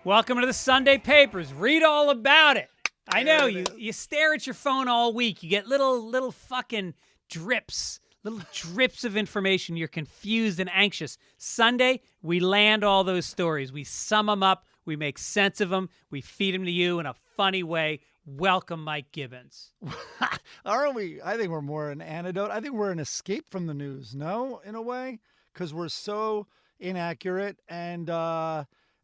Welcome to the Sunday papers. Read all about it. I know you stare at your phone all week. You get little fucking drips, little drips of information. You're confused and anxious. Sunday, we land all those stories. We sum them up. We make sense of them. We feed them to you in a funny way. Welcome, Mike Gibbons. Aren't we? I think we're more an antidote. I think we're an escape from the news, no, in a way, because we're so inaccurate and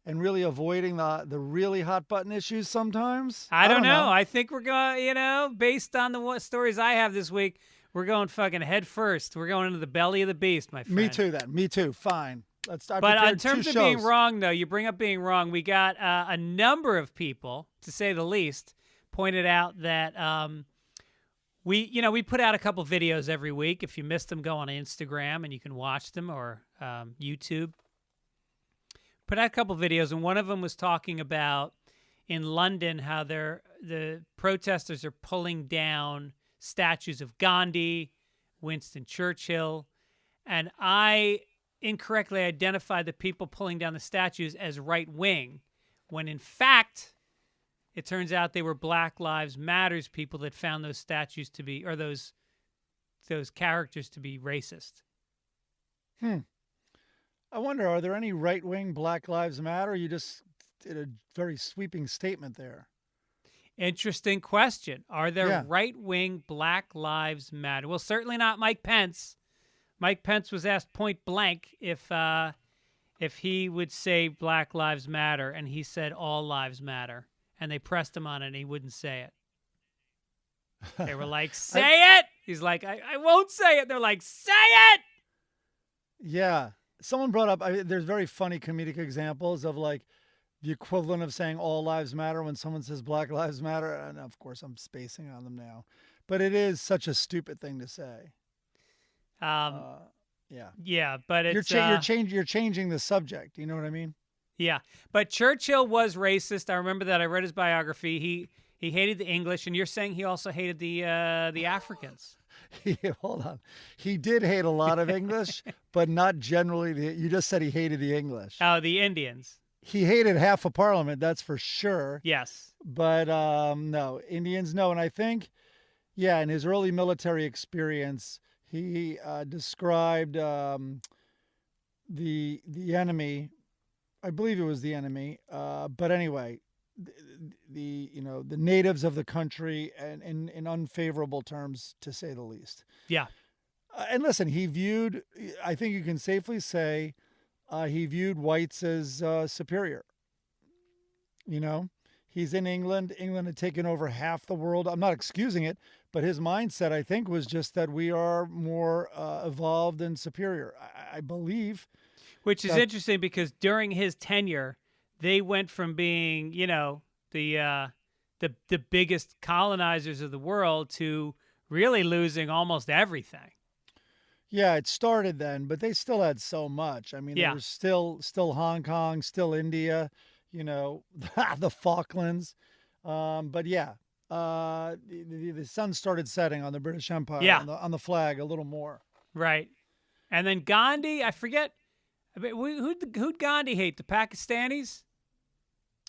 really avoiding the really hot button issues sometimes. I don't know. I think we're going, based on the stories I have this week, we're going fucking head first. We're going into the belly of the beast, my friend. Me too, then. Me too. Fine. Let's start. But in terms of being wrong, though, you bring up being wrong. We got a number of people, to say the least, pointed out that we put out a couple videos every week. If you missed them, go on Instagram and you can watch them, or YouTube. Put out a couple videos, and one of them was talking about in London how the protesters are pulling down statues of Gandhi, Winston Churchill, and I incorrectly identified the people pulling down the statues as right-wing, when in fact it turns out they were Black Lives Matters people that found those statues to be, or those characters to be racist. I wonder, are there any right-wing Black Lives Matter? You just did a very sweeping statement there. Interesting question. Are there right-wing Black Lives Matter? Well, certainly not Mike Pence. Mike Pence was asked point blank if he would say Black Lives Matter, and he said all lives matter. And they pressed him on it, and he wouldn't say it. They were like, say it! He's like, I won't say it. They're like, say it! Yeah. Someone brought up, there's very funny comedic examples of like the equivalent of saying all lives matter when someone says Black Lives Matter. And of course, I'm spacing on them now. But it is such a stupid thing to say. Yeah, but it's... You're changing the subject. You know what I mean? Yeah, but Churchill was racist. I remember that. I read his biography. He hated the English, and you're saying he also hated the Africans. Hold on. He did hate a lot of English, but not generally. You just said he hated the English. Oh, the Indians. He hated half of Parliament, that's for sure. Yes. But no, Indians, no. And I think, in his early military experience, he described the enemy. I believe it was the enemy. But anyway, the natives of the country and in unfavorable terms, to say the least. Yeah. And listen, I think you can safely say he viewed whites as superior. He's in England. England had taken over half the world. I'm not excusing it, but his mindset, I think, was just that we are more evolved and superior. I believe. Which is interesting because during his tenure, they went from being, the biggest colonizers of the world to really losing almost everything. Yeah, it started then, but they still had so much. I mean, there was still Hong Kong, still India, the Falklands. But yeah, the sun started setting on the British Empire, on the flag a little more. Right. And then Gandhi, I forget. Who'd Gandhi hate? The Pakistanis?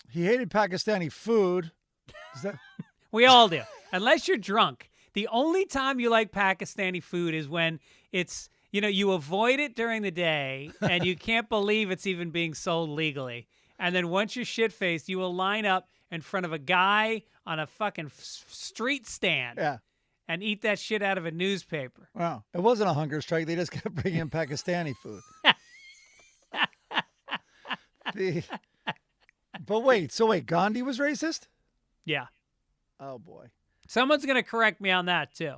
He hated Pakistani food. We all do. Unless you're drunk. The only time you like Pakistani food is when it's, you avoid it during the day and you can't believe it's even being sold legally. And then once you're shit-faced, you will line up in front of a guy on a fucking street stand and eat that shit out of a newspaper. Wow. It wasn't a hunger strike. They just kept bringing in Pakistani food. But wait, Gandhi was racist? Yeah. Oh, boy. Someone's going to correct me on that, too.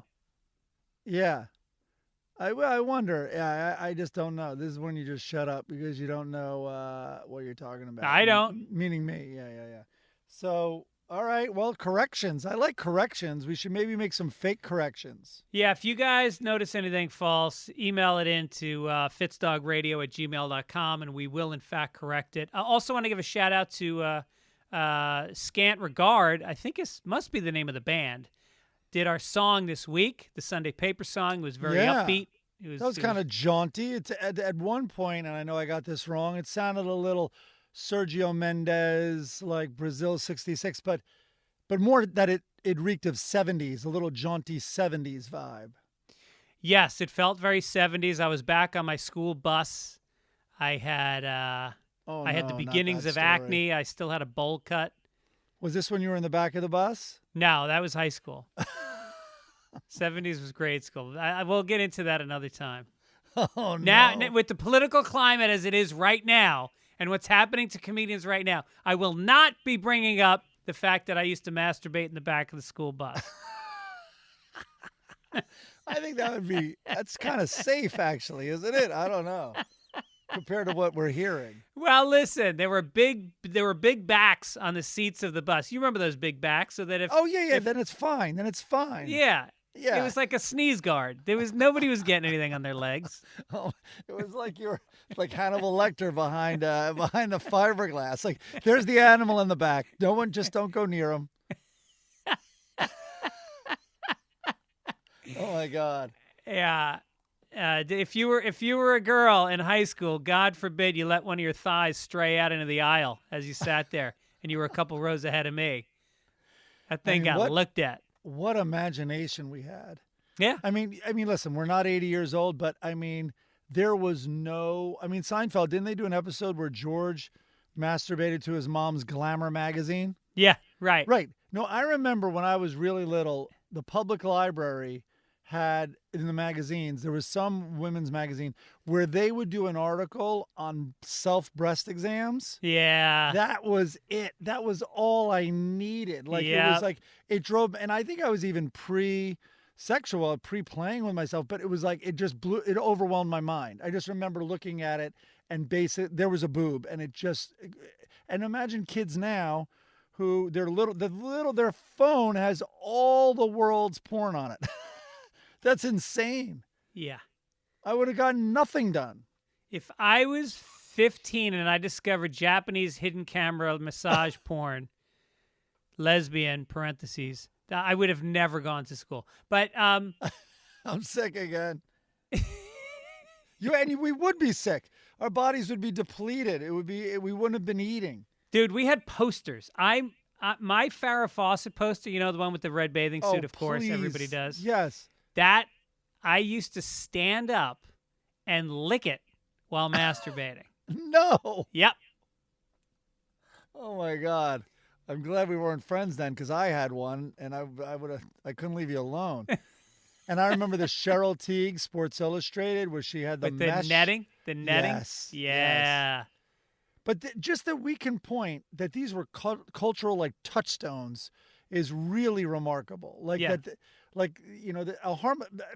Yeah. I wonder. Yeah, I just don't know. This is when you just shut up because you don't know what you're talking about. I don't. Meaning me. Yeah. So, all right. Well, corrections. I like corrections. We should maybe make some fake corrections. Yeah, if you guys notice anything false, email it in to fitzdogradio@gmail.com, and we will, in fact, correct it. I also want to give a shout-out to Scant Regard. I think it must be the name of the band. Did our song this week, the Sunday paper song. It was very upbeat. That was kind of jaunty. It's at one point, and I know I got this wrong, it sounded a little Sergio Mendes, like Brazil 66, but more that it reeked of 70s, a little jaunty 70s vibe. Yes, it felt very 70s. I was back on my school bus. I had the beginnings of acne. I still had a bowl cut. Was this when you were in the back of the bus? No, that was high school. 70s was grade school. We'll get into that another time. Oh, no. Now, with the political climate as it is right now and what's happening to comedians right now, I will not be bringing up the fact that I used to masturbate in the back of the school bus. I think that's kind of safe, actually, isn't it? I don't know. Compared to what we're hearing. Well, listen, there were big backs on the seats of the bus. You remember those big backs, so that if then it's fine. Then it's fine. Yeah. It was like a sneeze guard. Nobody was getting anything on their legs. Oh, it was like you were like Hannibal Lecter behind the fiberglass. Like, there's the animal in the back. Don't go near him. Oh my God. Yeah. If you were a girl in high school, God forbid you let one of your thighs stray out into the aisle as you sat there and you were a couple rows ahead of me. That thing got looked at. What imagination we had. Yeah. I mean, listen, we're not 80 years old, but there was Seinfeld, didn't they do an episode where George masturbated to his mom's Glamour magazine? Yeah, right. Right. No, I remember when I was really little, the public library had in the magazines, there was some women's magazine where they would do an article on self-breast exams. Yeah. That was it. That was all I needed. Like, It was like, it drove, and I think I was even pre-sexual, pre-playing with myself, but it was like, it overwhelmed my mind. I just remember looking at it and there was a boob, and and imagine kids now who their phone has all the world's porn on it. That's insane. Yeah. I would have gotten nothing done. If I was 15 and I discovered Japanese hidden camera massage porn, lesbian, parentheses, I would have never gone to school. But I'm sick again. We would be sick. Our bodies would be depleted. We wouldn't have been eating. Dude, we had posters. My Farrah Fawcett poster, the one with the red bathing suit, of course, everybody does. Yes. That I used to stand up and lick it while masturbating. No. Yep. Oh my God. I'm glad we weren't friends then, because I had one and I couldn't leave you alone. And I remember the Cheryl Teague Sports Illustrated where she had the netting. The netting. Yes. Yeah. Yes. But just that we can point that these were cultural like touchstones is really remarkable. Like that. Like,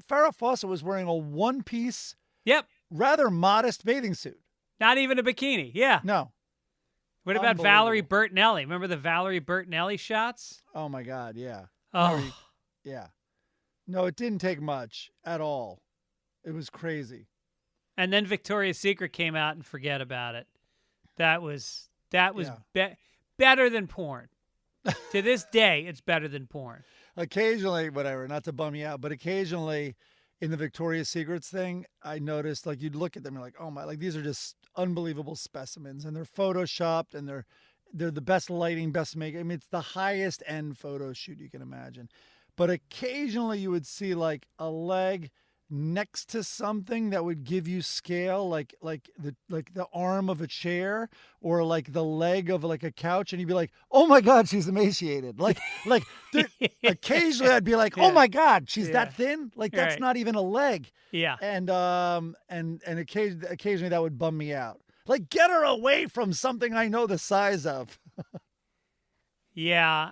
Farrah Fawcett was wearing a one-piece, rather modest bathing suit. Not even a bikini. Yeah. No. What about Valerie Bertinelli? Remember the Valerie Bertinelli shots? Oh my God, yeah. Oh. Yeah. No, it didn't take much at all. It was crazy. And then Victoria's Secret came out, and forget about it. That was better than porn. To this day, it's better than porn. Occasionally, whatever, not to bum you out, but occasionally in the Victoria's Secrets thing, I noticed, like, you'd look at them and you're like, oh my, like, these are just unbelievable specimens, and they're photoshopped, and they're the best lighting, best makeup. I mean, it's the highest end photo shoot you can imagine. But occasionally you would see like a leg next to something that would give you scale, like the arm of a chair or like the leg of like a couch, and you'd be like, oh my God, she's emaciated. Like occasionally I'd be like, oh my God, she's that thin. Like that's not even a leg. Yeah. And occasionally that would bum me out. Like, get her away from something I know the size of. Yeah.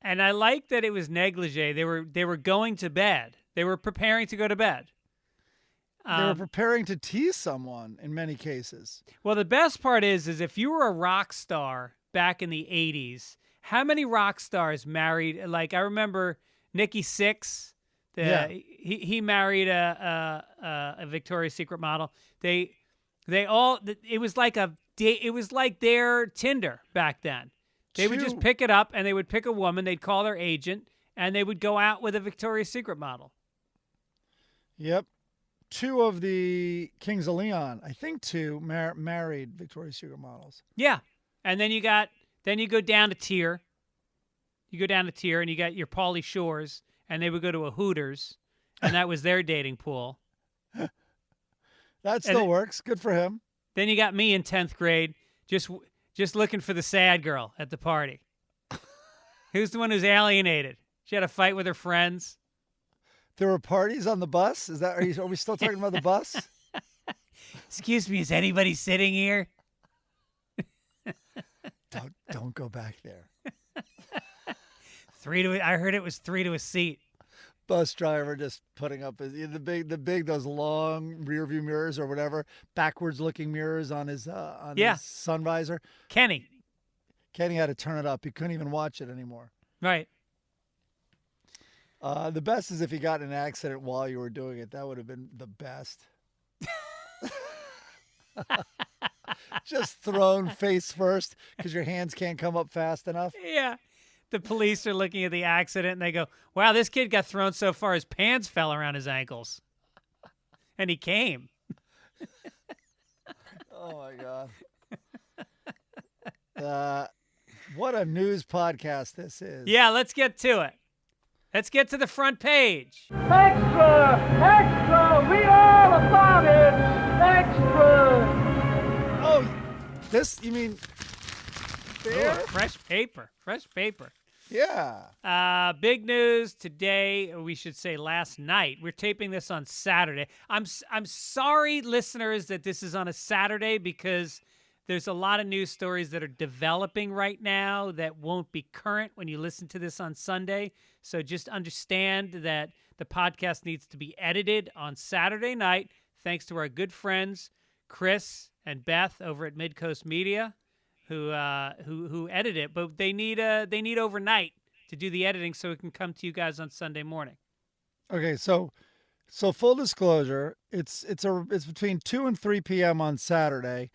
And I like that it was negligee. They were going to bed. They were preparing to go to bed. They were preparing to tease someone in many cases. Well, the best part is if you were a rock star back in the 80s, how many rock stars married? Like, I remember Nikki Sixx. He married a Victoria's Secret model. They all, it was like their Tinder back then. They would just pick it up and they would pick a woman. They'd call their agent and they would go out with a Victoria's Secret model. Yep. two of the Kings of Leon, I think two, married Victoria's Secret models. Yeah. And then you go down a tier. You go down a tier and you got your Pauly Shores, and they would go to a Hooters, and that was their dating pool. That still works. Good for him. Then you got me in 10th grade, just looking for the sad girl at the party. Who's the one who's alienated? She had a fight with her friends. There were parties on the bus? Are we still talking about the bus? Excuse me, is anybody sitting here? Don't go back there. I heard it was 3 to a seat. Bus driver just putting up the big those long rear view mirrors or whatever, backwards looking mirrors on his his sun visor. Kenny had to turn it up. He couldn't even watch it anymore. Right. The best is if he got in an accident while you were doing it. That would have been the best. Just thrown face first because your hands can't come up fast enough. Yeah. The police are looking at the accident and they go, wow, this kid got thrown so far his pants fell around his ankles. And he came. Oh, my God. What a news podcast this is. Yeah, let's get to it. Let's get to the front page. Extra! Extra! Read all about it! Extra! Oh, you mean there? Ooh, fresh paper. Yeah. Big news today, or we should say last night. We're taping this on Saturday. I'm sorry, listeners, that this is on a Saturday because there's a lot of news stories that are developing right now that won't be current when you listen to this on Sunday. So just understand that the podcast needs to be edited on Saturday night, thanks to our good friends Chris and Beth over at Midcoast Media, who edit it. But they need overnight to do the editing so it can come to you guys on Sunday morning. Okay, so full disclosure, it's between 2 and 3 p.m. on Saturday.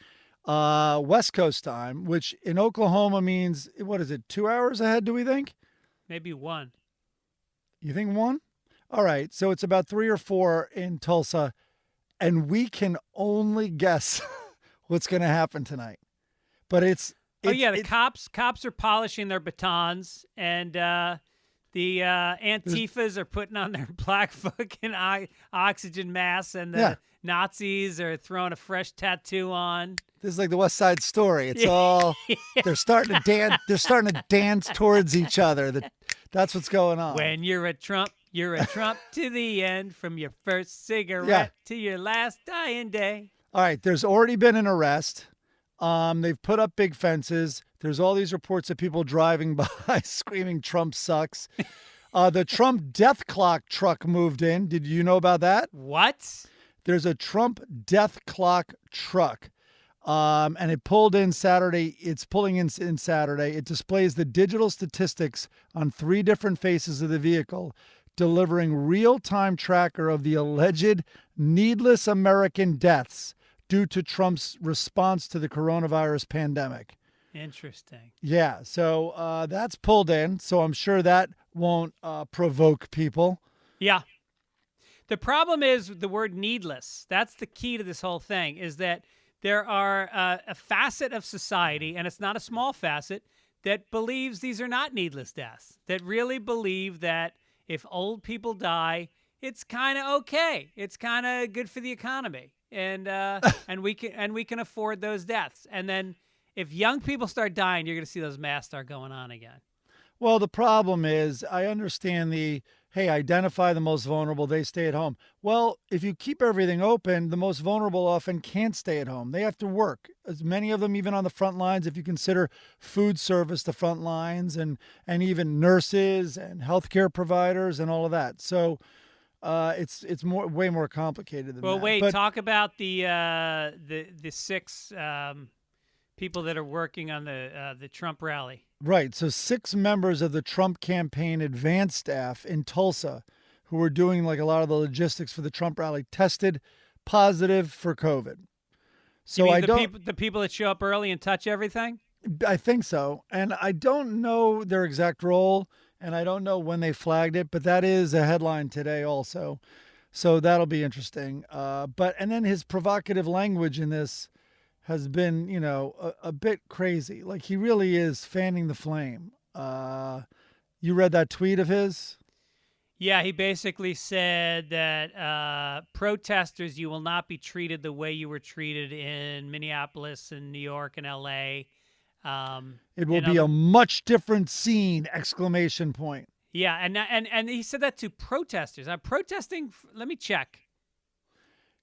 West Coast time, which in Oklahoma means, what is it, 2 hours ahead, do we think? Maybe 1. You think 1? All right, so it's about 3 or 4 in Tulsa, and we can only guess what's going to happen tonight. But the cops are polishing their batons, and the Antifas are putting on their black fucking oxygen masks, and the Nazis are throwing a fresh tattoo on. This is like the West Side Story. It's all they're starting to dance. They're starting to dance towards each other. That's what's going on. When you're a Trump to the end. From your first cigarette to your last dying day. All right. There's already been an arrest. They've put up big fences. There's all these reports of people driving by screaming Trump sucks. The Trump death clock truck moved in. Did you know about that? What? There's a Trump death clock truck. And it pulled in Saturday. It's pulling in Saturday. It displays the digital statistics on 3 different faces of the vehicle, delivering real-time tracker of the alleged needless American deaths due to Trump's response to the coronavirus pandemic. Interesting. Yeah, so that's pulled in, so I'm sure that won't provoke people. Yeah. The problem is the word needless. That's the key to this whole thing, is that there are a facet of society, and it's not a small facet, that believes these are not needless deaths, that really believe that if old people die, it's kind of okay. It's kind of good for the economy, and we can afford those deaths. And then if young people start dying, you're going to see those masks start going on again. Well, the problem is, I understand identify the most vulnerable, they stay at home. Well, if you keep everything open, the most vulnerable often can't stay at home. They have to work. As many of them, even on the front lines, if you consider food service the front lines, and even nurses and healthcare providers and all of that. So it's way more complicated than that. Well, wait, talk about the 6 people that are working on the Trump rally. Right. So 6 members of the Trump campaign advance staff in Tulsa who were doing like a lot of the logistics for the Trump rally tested positive for COVID. So the people that show up early and touch everything? I think so. And I don't know their exact role, and I don't know when they flagged it, but that is a headline today also. So that'll be interesting. And then his provocative language in this has been, a bit crazy. Like he really is fanning the flame. You read that tweet of his? Yeah, he basically said that protesters, you will not be treated the way you were treated in Minneapolis and New York and L.A. It will be a much different scene! Exclamation point. Yeah, and he said that to protesters. I'm protesting. Let me check.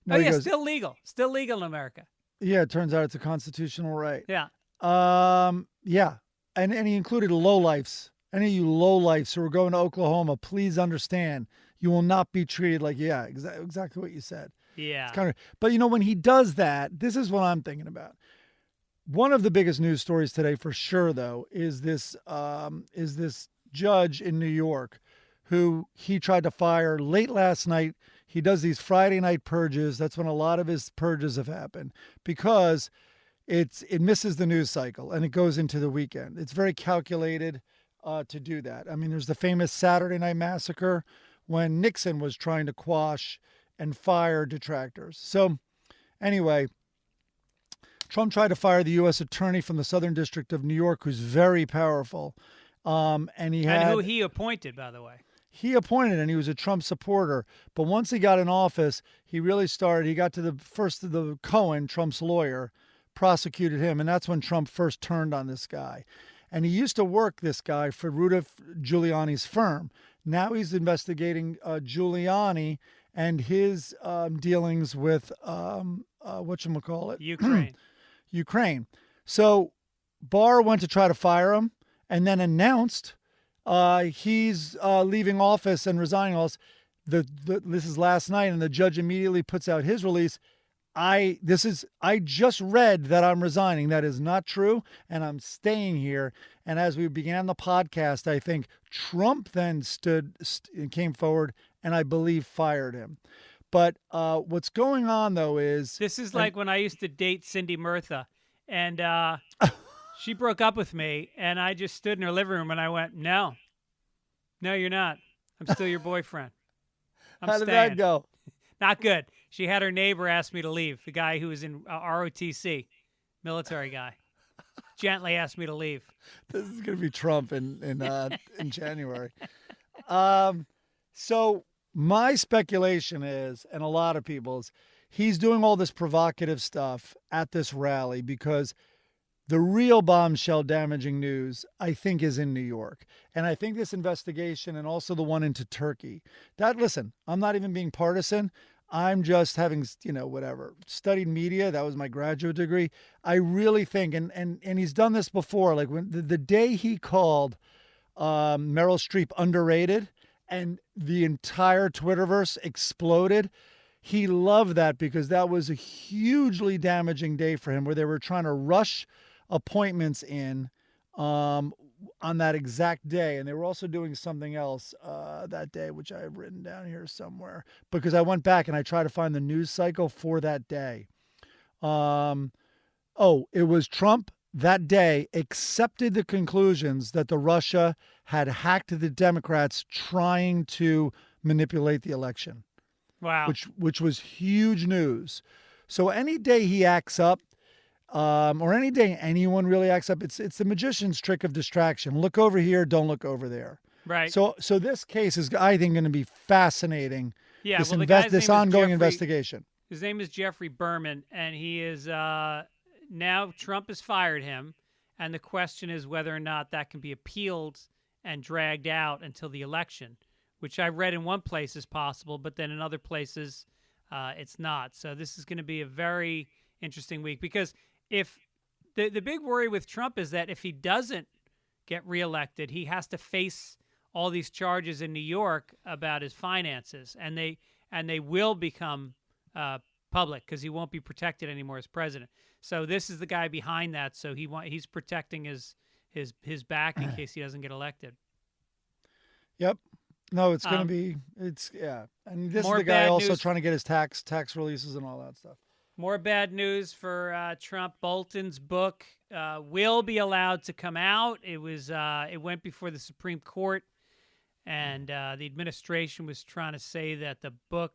No, he goes, still legal in America. Yeah, it turns out it's a constitutional right. Yeah. Yeah, and he included lowlifes. Any of you lowlifes who are going to Oklahoma, please understand you will not be treated like exactly what you said. Yeah. It's kind of, but when he does that, this is what I'm thinking about. One of the biggest news stories today, for sure, though, is this judge in New York who he tried to fire late last night. He does these Friday night purges. That's when a lot of his purges have happened because it misses the news cycle and it goes into the weekend. It's very calculated to do that. I mean, there's the famous Saturday Night Massacre when Nixon was trying to quash and fire detractors. So anyway, Trump tried to fire the U.S. attorney from the Southern District of New York, who's very powerful. And who he appointed, by the way. He appointed, and he was a Trump supporter. But once he got in office, he really started. He got to the Cohen, Trump's lawyer, prosecuted him, and that's when Trump first turned on this guy. And he used to work, this guy, for Rudy Giuliani's firm. Now he's investigating Giuliani and his dealings with Ukraine. Ukraine. So Barr went to try to fire him and then announced he's leaving office and resigning office. This is last night, and the judge immediately puts out his release. I just read that I'm resigning. That is not true, and I'm staying here. And as we began the podcast, I think Trump then came forward and I believe fired him. But what's going on, though, is... This is like when I used to date Cindy Murtha, and she broke up with me, and I just stood in her living room, and I went, no, you're not. I'm still your boyfriend. How did that go? Not good. She had her neighbor ask me to leave, the guy who was in ROTC, military guy. Gently asked me to leave. This is going to be Trump in January. So my speculation is, and a lot of people's, he's doing all this provocative stuff at this rally because the real bombshell damaging news, I think, is in New York. And I think this investigation and also the one into Turkey, listen, I'm not even being partisan. I'm just having, studied media. That was my graduate degree. I really think, and he's done this before, like when the day he called Meryl Streep underrated and the entire Twitterverse exploded, he loved that because that was a hugely damaging day for him where they were trying to rush appointments in on that exact day. And they were also doing something else that day, which I have written down here somewhere because I went back and I tried to find the news cycle for that day. It was Trump that day accepted the conclusions that the Russia had hacked the Democrats trying to manipulate the election. Wow. Which was huge news. So any day he acts up, or any day anyone really acts up, it's the magician's trick of distraction. Look over here, don't look over there. Right. So this case is, I think, going to be fascinating. Yeah. This ongoing investigation. His name is Jeffrey Berman, and he is now Trump has fired him, and the question is whether or not that can be appealed and dragged out until the election, which I read in one place is possible, but then in other places it's not. So this is going to be a very interesting week because if the big worry with Trump is that if he doesn't get reelected, he has to face all these charges in New York about his finances, and they will become public because he won't be protected anymore as president. So this is the guy behind that. So he's protecting his back in case he doesn't get elected. Yep. No, it's going to be, And this is the guy also trying to get his tax releases and all that stuff. More bad news for Trump. Bolton's book will be allowed to come out. It went before the Supreme Court And the administration was trying to say that the book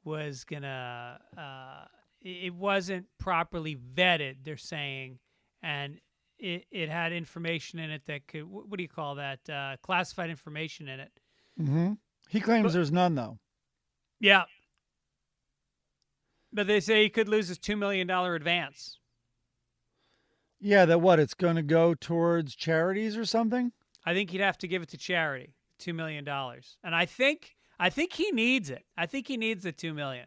was gonna it wasn't properly vetted, they're saying, and it had information in it that could, what do you call that, classified information in it. Mm-hmm. He claims there's none, though. Yeah. But they say he could lose his $2 million advance. Yeah, that what? It's going to go towards charities or something? I think he'd have to give it to charity, $2 million. And I think he needs it. I think he needs the $2 million.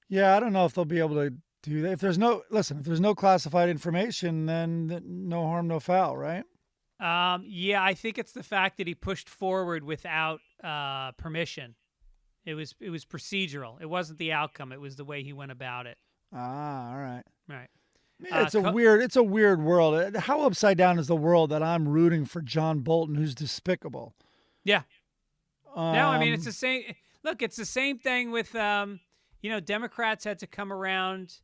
Yeah, I don't know if they'll be able to do that. If there's no classified information, then no harm, no foul, right? Yeah, I think it's the fact that he pushed forward without permission. It was procedural. It wasn't the outcome. It was the way he went about it. Ah, all right. Right. Yeah, it's a weird world. How upside down is the world that I'm rooting for John Bolton, who's despicable? Yeah. No, I mean, it's the same. Look, it's the same thing with, Democrats had to come around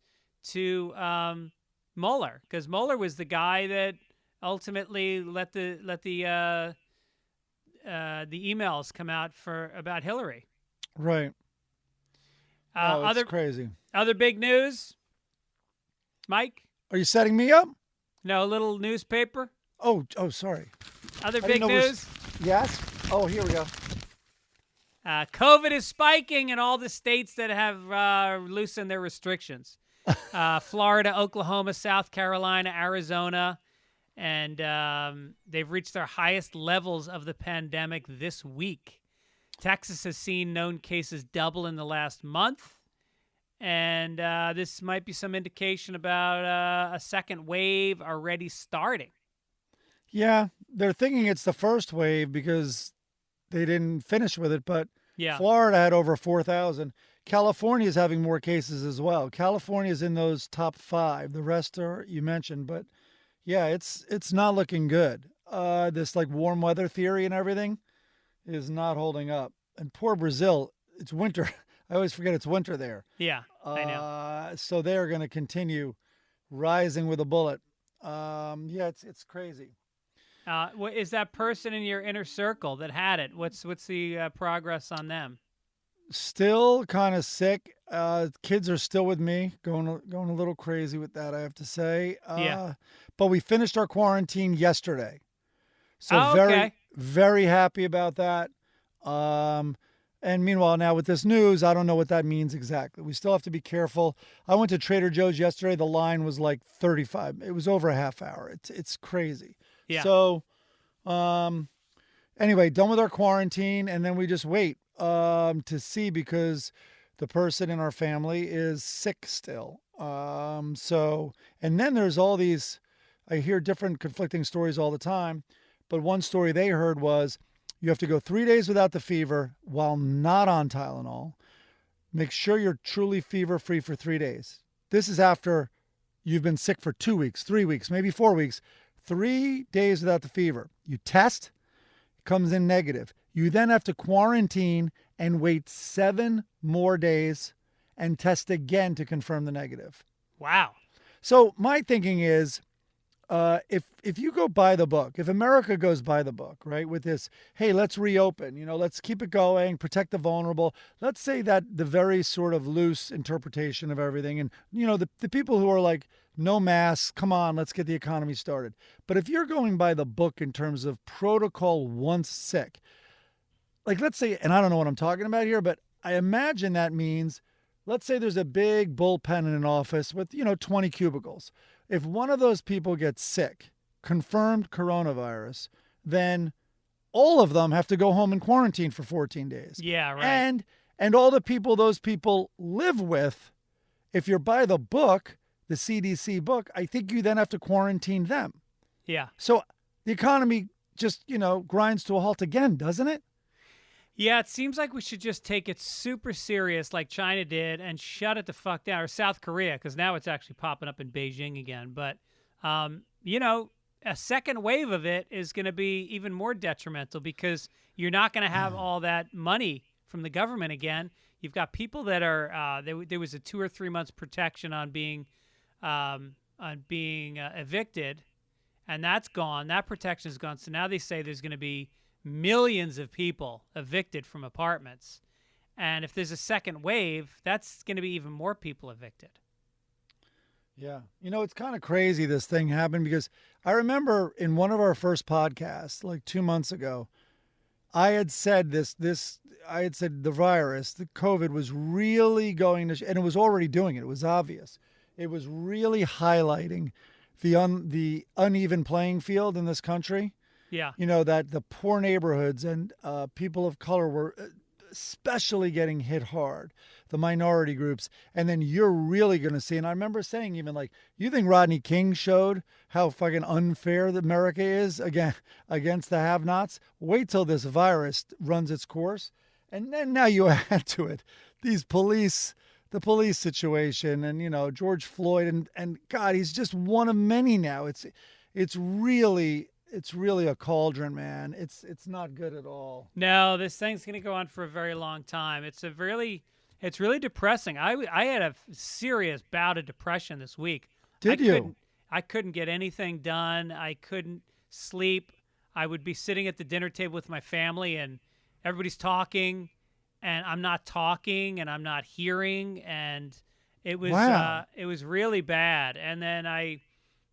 to Mueller, because Mueller was the guy that ultimately let the emails come out about Hillary. Right. It's crazy. Other big news, Mike? Are you setting me up? No, a little newspaper. Oh, sorry. Other big news? Yes? Oh, here we go. COVID is spiking in all the states that have loosened their restrictions. Florida, Oklahoma, South Carolina, Arizona. And they've reached their highest levels of the pandemic this week. Texas has seen known cases double in the last month. And this might be some indication about a second wave already starting. Yeah, they're thinking it's the first wave because they didn't finish with it, but yeah. Florida had over 4,000. California is having more cases as well. California is in those top 5. The rest are, you mentioned, but yeah, it's not looking good. This like warm weather theory and everything is not holding up. And poor Brazil, it's winter. I always forget it's winter there. Yeah, I know. So they're going to continue rising with a bullet. Yeah, it's crazy. Is that person in your inner circle that had it? What's the progress on them? Still kind of sick. Kids are still with me, going a little crazy with that, I have to say. Yeah. But we finished our quarantine yesterday, so okay. very happy about that. And meanwhile, now with this news, I don't know what that means exactly. We still have to be careful. I went to Trader Joe's yesterday. The line was like 35. It was over a half hour. It's crazy. Yeah. So, anyway, done with our quarantine, and then we just wait to see, because the person in our family is sick still. So, and then there's all these, I hear different conflicting stories all the time, but one story they heard was, you have to go 3 days without the fever while not on Tylenol. Make sure you're truly fever-free for 3 days. This is after you've been sick for 2 weeks, 3 weeks, maybe 4 weeks. 3 days without the fever. You test, it comes in negative. You then have to quarantine and wait 7 more days and test again to confirm the negative. Wow. So my thinking is, if you go by the book, if America goes by the book, right, with this, hey, let's reopen, let's keep it going, protect the vulnerable. Let's say that the very sort of loose interpretation of everything, and, the people who are like, no masks, come on, let's get the economy started. But if you're going by the book in terms of protocol once sick, like let's say, and I don't know what I'm talking about here, but I imagine that means, let's say there's a big bullpen in an office with, 20 cubicles. If one of those people gets sick, confirmed coronavirus, then all of them have to go home and quarantine for 14 days. Yeah, right. And all the people those people live with, if you're by the book, the CDC book, I think you then have to quarantine them. Yeah. So the economy just, grinds to a halt again, doesn't it? Yeah, it seems like we should just take it super serious like China did and shut it the fuck down, or South Korea, because now it's actually popping up in Beijing again. But, a second wave of it is going to be even more detrimental, because you're not going to have all that money from the government again. You've got people that are there was a 2 or 3 months protection on being evicted, and that's gone. That protection is gone. So now they say there's going to be millions of people evicted from apartments. And if there's a second wave, that's going to be even more people evicted. Yeah. You know, it's kind of crazy this thing happened because I remember in one of our first podcasts, like 2 months ago, I had said I had said the virus, the COVID was really going to, and it was already doing it. It was obvious. It was really highlighting the uneven playing field in this country. Yeah. You know, that the poor neighborhoods and people of color were especially getting hit hard, the minority groups. And then you're really going to see, and I remember saying even like, you think Rodney King showed how fucking unfair that America is against the have-nots? Wait till this virus runs its course. And then now you add to it the police situation and, you know, George Floyd and God, he's just one of many now. It's really a cauldron, man. It's not good at all. No, this thing's going to go on for a very long time. It's really depressing. I had a serious bout of depression this week. Did you? I couldn't get anything done. I couldn't sleep. I would be sitting at the dinner table with my family and everybody's talking and I'm not talking and I'm not hearing. And it was, it was really bad. And then I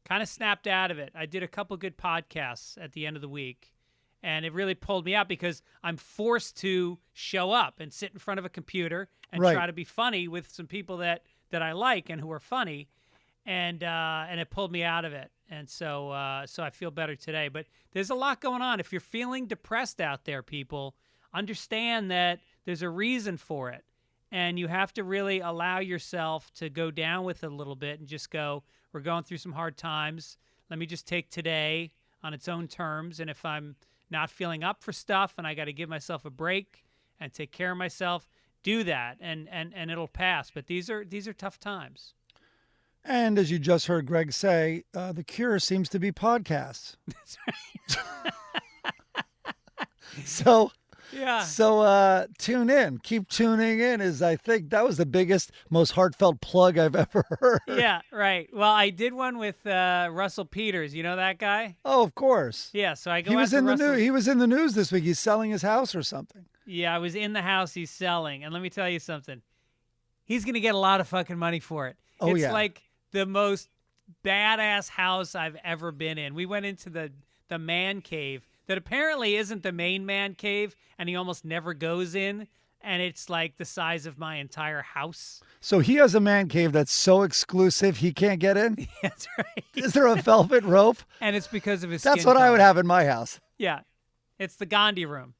kind of snapped out of it. I did a couple good podcasts at the end of the week, and it really pulled me out because I'm forced to show up and sit in front of a computer and try to be funny with some people that I like and who are funny, and it pulled me out of it. And so I feel better today. But there's a lot going on. If you're feeling depressed out there, people, understand that there's a reason for it, and you have to really allow yourself to go down with it a little bit and just go, we're going through some hard times. Let me just take today on its own terms. And if I'm not feeling up for stuff and I got to give myself a break and take care of myself, do that and it'll pass. But these are tough times. And as you just heard Greg say, the cure seems to be podcasts. That's right. So tune in. Keep tuning in. I think that was the biggest, most heartfelt plug I've ever heard. Yeah, right. Well, I did one with Russell Peters. You know that guy? Oh, of course. Yeah, so I go He was after in the Russell. news. He was in the news this week. He's selling his house or something. Yeah, I was in the house he's selling. And let me tell you something. He's going to get a lot of fucking money for it. Oh, it's yeah. like the most badass house I've ever been in. We went into the man cave that apparently isn't the main man cave, and he almost never goes in, and it's like the size of my entire house. So he has a man cave that's so exclusive he can't get in? That's right. Is there a velvet rope? And it's because of his That's skin what I would color. have in my house. Yeah. It's the Gandhi room.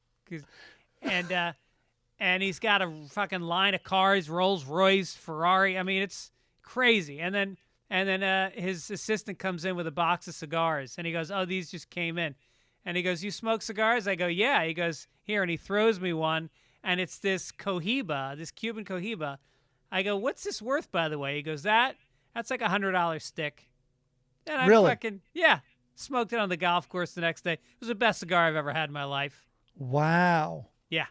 And he's got a fucking line of cars, Rolls Royce, Ferrari. I mean, it's crazy. And then his assistant comes in with a box of cigars, and he goes, "Oh, these just came in." And he goes, "You smoke cigars?" I go, "Yeah." He goes, "Here," and he throws me one, and it's this Cohiba, this Cuban Cohiba. I go, "What's this worth, by the way?" He goes, "That's like $100 stick." And I Really? Smoked it on the golf course the next day. It was the best cigar I've ever had in my life. Wow. Yeah.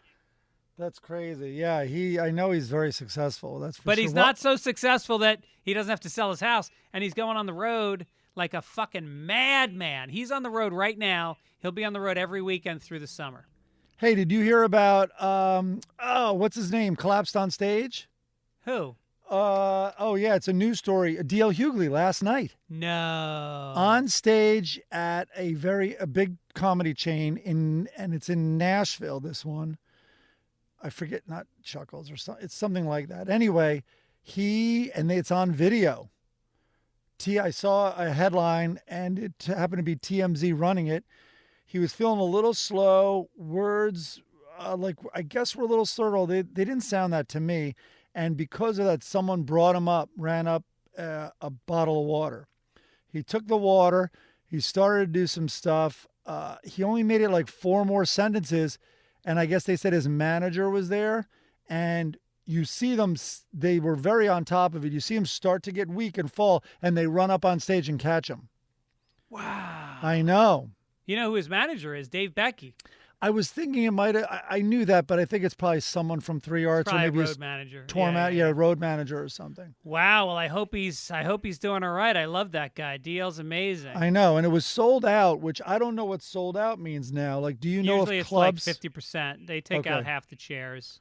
That's crazy. Yeah, I know he's very successful. That's for But sure. he's not so successful that he doesn't have to sell his house, and he's going on the road like a fucking madman. He's on the road right now. He'll be on the road every weekend through the summer. Hey, did you hear about what's his name? Collapsed on stage? Who? Yeah, it's a news story. D.L. Hughley last night. No. On stage at a big comedy chain and it's in Nashville, this one. I forget, not Chuckles or something. It's something like that. Anyway, it's on video. I saw a headline and it happened to be TMZ running it. He was feeling a little slow. Words, I guess were a little slurred. They didn't sound that to me. And because of that, someone ran up a bottle of water. He took the water. He started to do some stuff. He only made it like 4 more sentences. And I guess they said his manager was there. And you see them, they were very on top of it. You see him start to get weak and fall, and they run up on stage and catch him. Wow. I know. You know who his manager is? Dave Becky. I was thinking it might have, I knew that, but I think it's probably someone from 3 Arts Probably or maybe road manager. road manager or something. Wow. Well, I hope he's doing all right. I love that guy. DL's amazing. I know, and it was sold out, which I don't know what sold out means now. Like, do you know Usually if clubs? it's like 50%. They take out Okay. half the chairs.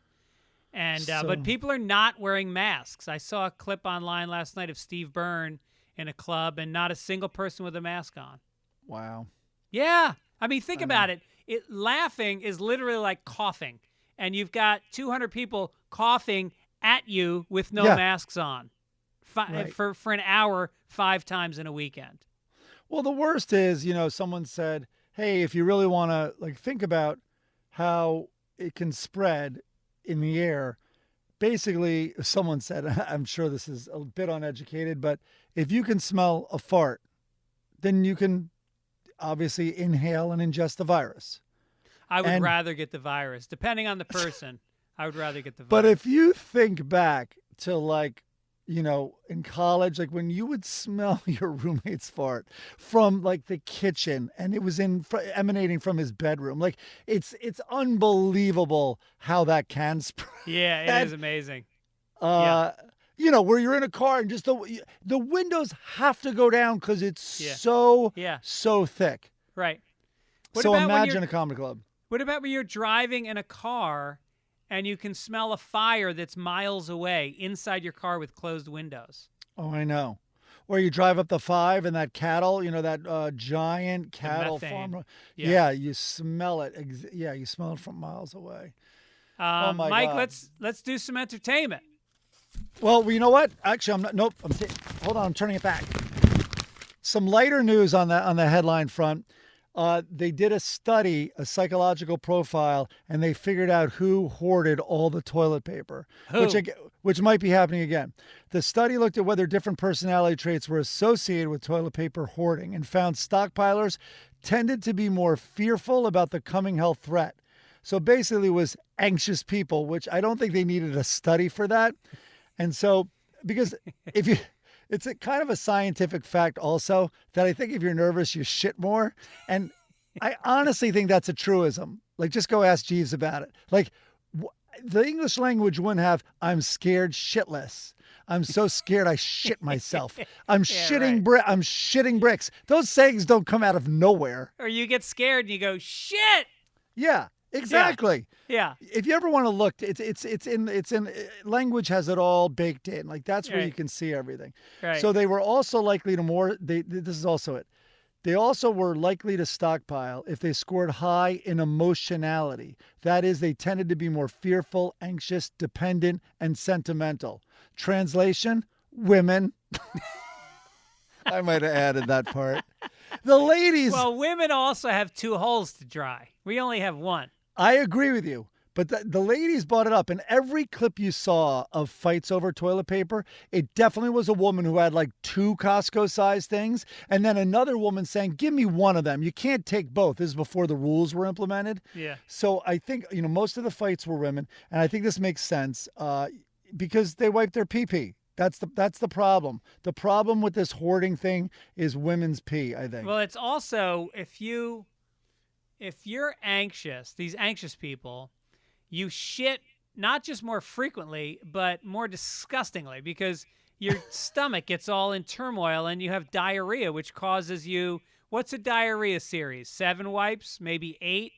And So- but people are not wearing masks. I saw a clip online last night of Steve Byrne in a club, and not a single person with a mask on. Wow. Yeah. I mean, think about it. Laughing is literally like coughing, and you've got 200 people coughing at you with no Yeah. masks on Right. for an hour 5 times in a weekend. Well, the worst is, someone said, hey, if you really want to like think about how it can spread in the air, basically someone said, I'm sure this is a bit uneducated, but if you can smell a fart, then you can obviously inhale and ingest the virus. I would And- rather get the virus. Depending on the person, I would rather get the virus. But if you think back to like, in college, like when you would smell your roommate's fart from like the kitchen and it was emanating from his bedroom, like it's unbelievable how that can spread. Yeah, it is amazing. Where you're in a car and just the windows have to go down because it's so thick. Right. So imagine a comedy club. What about when you're driving in a car and you can smell a fire that's miles away inside your car with closed windows? Oh, I know. Or you drive up the 5 and that cattle, that giant cattle methane. farm. Yeah. Yeah, you smell it. You smell it from miles away. Oh my Mike, God. let's do some entertainment. Well, you know what? Actually, I'm not. Nope. Hold on. I'm turning it back. Some lighter news on the headline front. They did a study, a psychological profile, and they figured out who hoarded all the toilet paper, which might be happening again. The study looked at whether different personality traits were associated with toilet paper hoarding and found stockpilers tended to be more fearful about the coming health threat. So basically it was anxious people, which I don't think they needed a study for that. And so, because it's a kind of a scientific fact also that I think if you're nervous, you shit more. And I honestly think that's a truism. Like, just go ask Jeeves about it. Like, the English language wouldn't have, I'm scared shitless. I'm so scared I shit myself. I'm shitting bricks. Those sayings don't come out of nowhere. Or you get scared and you go, shit! Yeah, exactly. Yeah. If you ever want to look, it's in language has it all baked in. Like that's where you can see everything. Right. So they were also likely to this is also it. They also were likely to stockpile if they scored high in emotionality. That is, they tended to be more fearful, anxious, dependent, and sentimental. Translation, women. I might have added that part. The ladies. Well, women also have 2 holes to dry. We only have 1. I agree with you. But the ladies brought it up. And every clip you saw of fights over toilet paper, it definitely was a woman who had like 2 Costco-sized things. And then another woman saying, give me one of them. You can't take both. This is before the rules were implemented. Yeah. So I think, most of the fights were women. And I think this makes sense because they wipe their pee-pee. That's the problem. The problem with this hoarding thing is women's pee, I think. Well, it's also, if you're anxious, these anxious people, you shit not just more frequently, but more disgustingly because your stomach gets all in turmoil and you have diarrhea, which causes you, what's a diarrhea series? 7 wipes, maybe 8,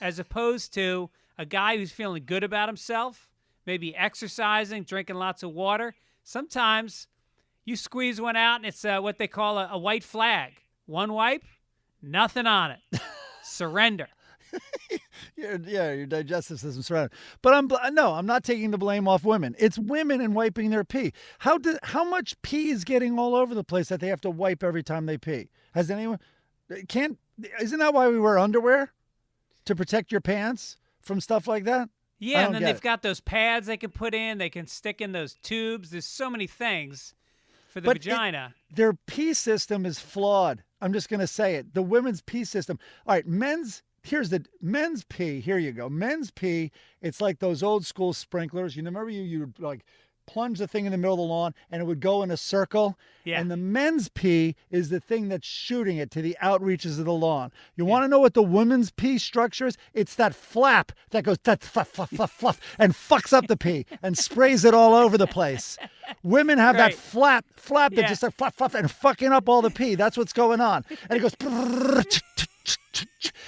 as opposed to a guy who's feeling good about himself, maybe exercising, drinking lots of water. Sometimes you squeeze one out and it's what they call a white flag. 1 wipe, nothing on it. Surrender. Your digestive system surrounded. But I'm not taking the blame off women. It's women and wiping their pee. How much pee is getting all over the place that they have to wipe every time they pee? Isn't that why we wear underwear? To protect your pants from stuff like that? Yeah, and then they've got those pads they can put in. They can stick in those tubes. There's so many things for the vagina. Their pee system is flawed. I'm just going to say it. The women's pee system. All right, men's pee. Here you go. Men's pee, it's like those old school sprinklers. You remember you like plunge the thing in the middle of the lawn, and it would go in a circle. Yeah. And the men's pee is the thing that's shooting it to the outreaches of the lawn. You want to know what the women's pee structure is? It's that flap that goes fluff, fluff, fluff, fluff, and fucks up the pee and sprays it all over the place. Women have that flap that just like fluff, fluff, and fucking up all the pee. That's what's going on. And it goes,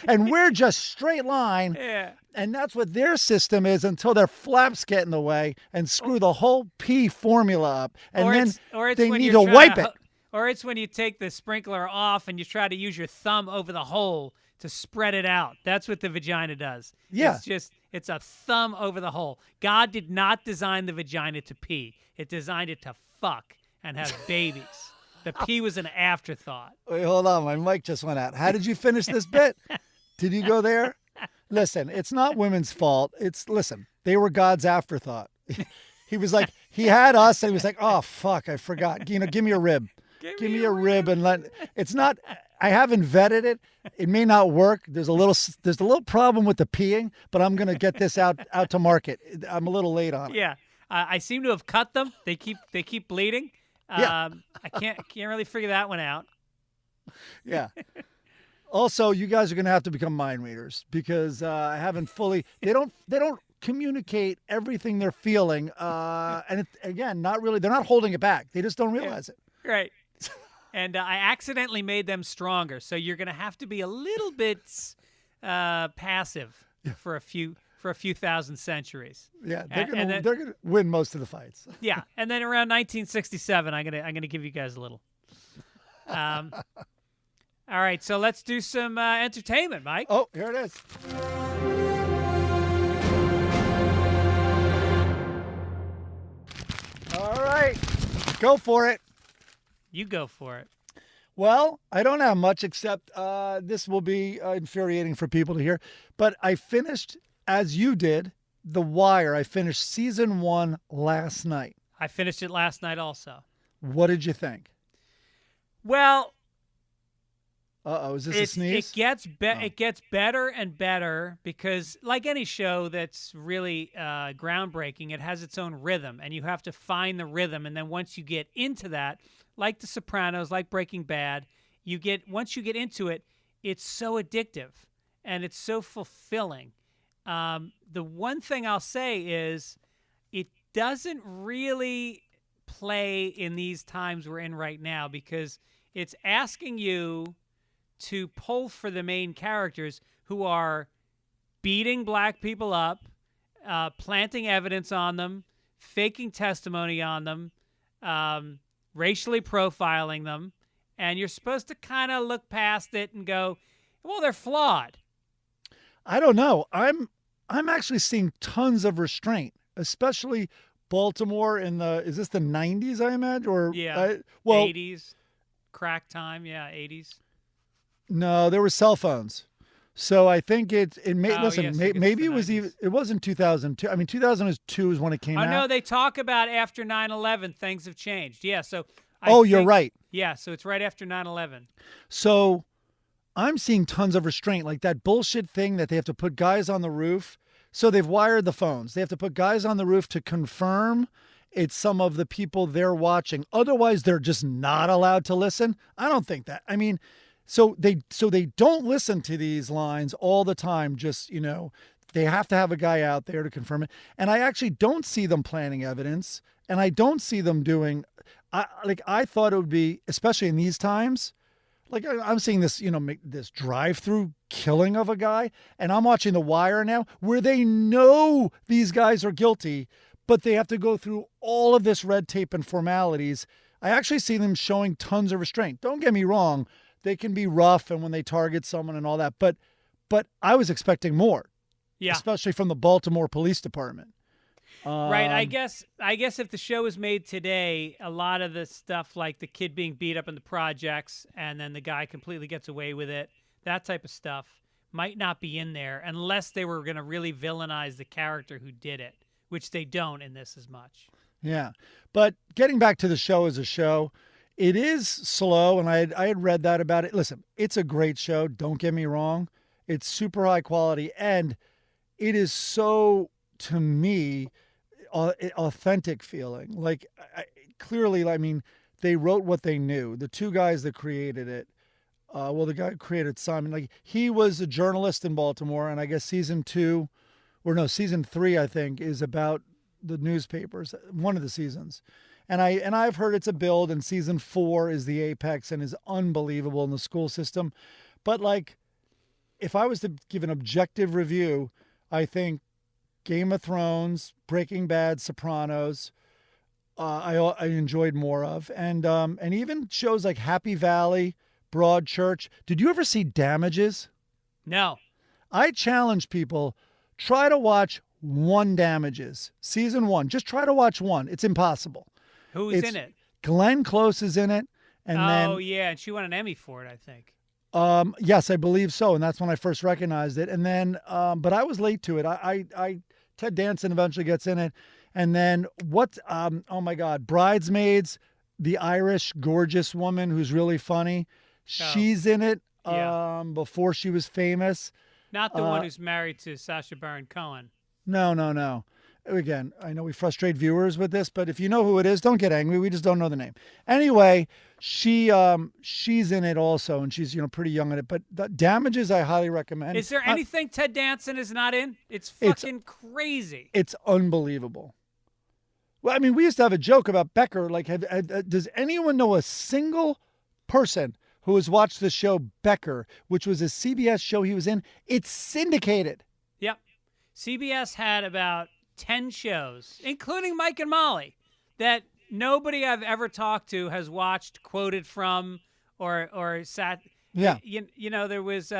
and we're just straight line. Yeah. And that's what their system is until their flaps get in the way and screw the whole pee formula up. And then they need to wipe it. Or it's when you take the sprinkler off and you try to use your thumb over the hole to spread it out. That's what the vagina does. Yeah. It's a thumb over the hole. God did not design the vagina to pee. It designed it to fuck and have babies. The pee was an afterthought. Wait, hold on. My mic just went out. How did you finish this bit? Did you go there? Listen, it's not women's fault. Listen, they were God's afterthought. He was like, he had us, and he was like, oh, fuck, I forgot. Give me a rib. Give me a rib and it's not, I haven't vetted it. It may not work. There's a little problem with the peeing, but I'm going to get this out to market. I'm a little late on it. Yeah. I seem to have cut them. They keep bleeding. I can't really figure that one out. Yeah. Also, you guys are going to have to become mind readers because I haven't fully. They don't communicate everything they're feeling, and again, not really. They're not holding it back. They just don't realize it. Right. And I accidentally made them stronger, so you're going to have to be a little bit passive for a few thousand centuries. Yeah, they're going to win most of the fights. Yeah, and then around 1967, I'm gonna give you guys a little. All right, so let's do some entertainment, Mike. Oh, here it is. All right, go for it. You go for it. Well, I don't have much except this will be infuriating for people to hear, but I finished, as you did, The Wire. I finished season 1 last night. I finished it last night also. What did you think? Well, is this a sneeze? It gets better and better because, like any show that's really groundbreaking, it has its own rhythm, and you have to find the rhythm. And then once you get into that, like The Sopranos, like Breaking Bad, once you get into it, it's so addictive and it's so fulfilling. The one thing I'll say is it doesn't really play in these times we're in right now because it's asking you to pull for the main characters who are beating black people up, planting evidence on them, faking testimony on them, racially profiling them, and you're supposed to kind of look past it and go, well, they're flawed. I don't know. I'm actually seeing tons of restraint, especially Baltimore is this the 90s, I imagine? Or 80s, crack time, 80s. No, there were cell phones. So I think maybe it was 90s. it wasn't 2002. I mean, 2002 is when it came out. Oh, no, they talk about after 9/11, things have changed. Yeah, so you're right. Yeah, so it's right after 9/11. So I'm seeing tons of restraint, like that bullshit thing that they have to put guys on the roof. So they've wired the phones. They have to put guys on the roof to confirm it's some of the people they're watching. Otherwise, they're just not allowed to listen. I don't think that. I mean, so they don't listen to these lines all the time. Just, they have to have a guy out there to confirm it. And I actually don't see them planning evidence. And I don't see them doing, I thought it would be, especially in these times, like I'm seeing this, this drive-through killing of a guy. And I'm watching The Wire now where they know these guys are guilty, but they have to go through all of this red tape and formalities. I actually see them showing tons of restraint. Don't get me wrong. They can be rough and when they target someone and all that, but I was expecting more, especially from the Baltimore Police Department. Right. I guess if the show was made today, a lot of the stuff like the kid being beat up in the projects and then the guy completely gets away with it, that type of stuff might not be in there unless they were going to really villainize the character who did it, which they don't in this as much. Yeah. But getting back to the show as a show, it is slow, and I had read that about it. Listen, it's a great show. Don't get me wrong. It's super high quality, and it is so, to me, authentic feeling. Like, clearly, I mean, they wrote what they knew. The two guys that created it, the guy who created Simon, like, he was a journalist in Baltimore, and I guess season 3, I think, is about the newspapers, one of the seasons. And I've heard it's a build, and season 4 is the apex and is unbelievable in the school system. But, like, if I was to give an objective review, I think Game of Thrones, Breaking Bad, Sopranos, I enjoyed more of. And even shows like Happy Valley, Broadchurch. Did you ever see Damages? No. I challenge people, try to watch one Damages. Season 1. Just try to watch one. It's impossible. Who's in it? Glenn Close is in it. And yeah, and she won an Emmy for it, I think. Yes, I believe so, and that's when I first recognized it. And then, but I was late to it. Ted Danson eventually gets in it, and then oh my God, Bridesmaids, the Irish gorgeous woman who's really funny, she's in it. Yeah. Before she was famous. Not the one who's married to Sacha Baron Cohen. No. Again, I know we frustrate viewers with this, but if you know who it is, don't get angry. We just don't know the name. Anyway, she's in it also, and she's pretty young in it. But the Damages, I highly recommend. Is there anything Ted Danson is not in? It's fucking crazy. It's unbelievable. Well, I mean, we used to have a joke about Becker. Like, does anyone know a single person who has watched the show Becker, which was a CBS show he was in? It's syndicated. Yep. CBS had about 10 shows, including Mike and Molly, that nobody I've ever talked to has watched, quoted from, or sat. Yeah. There was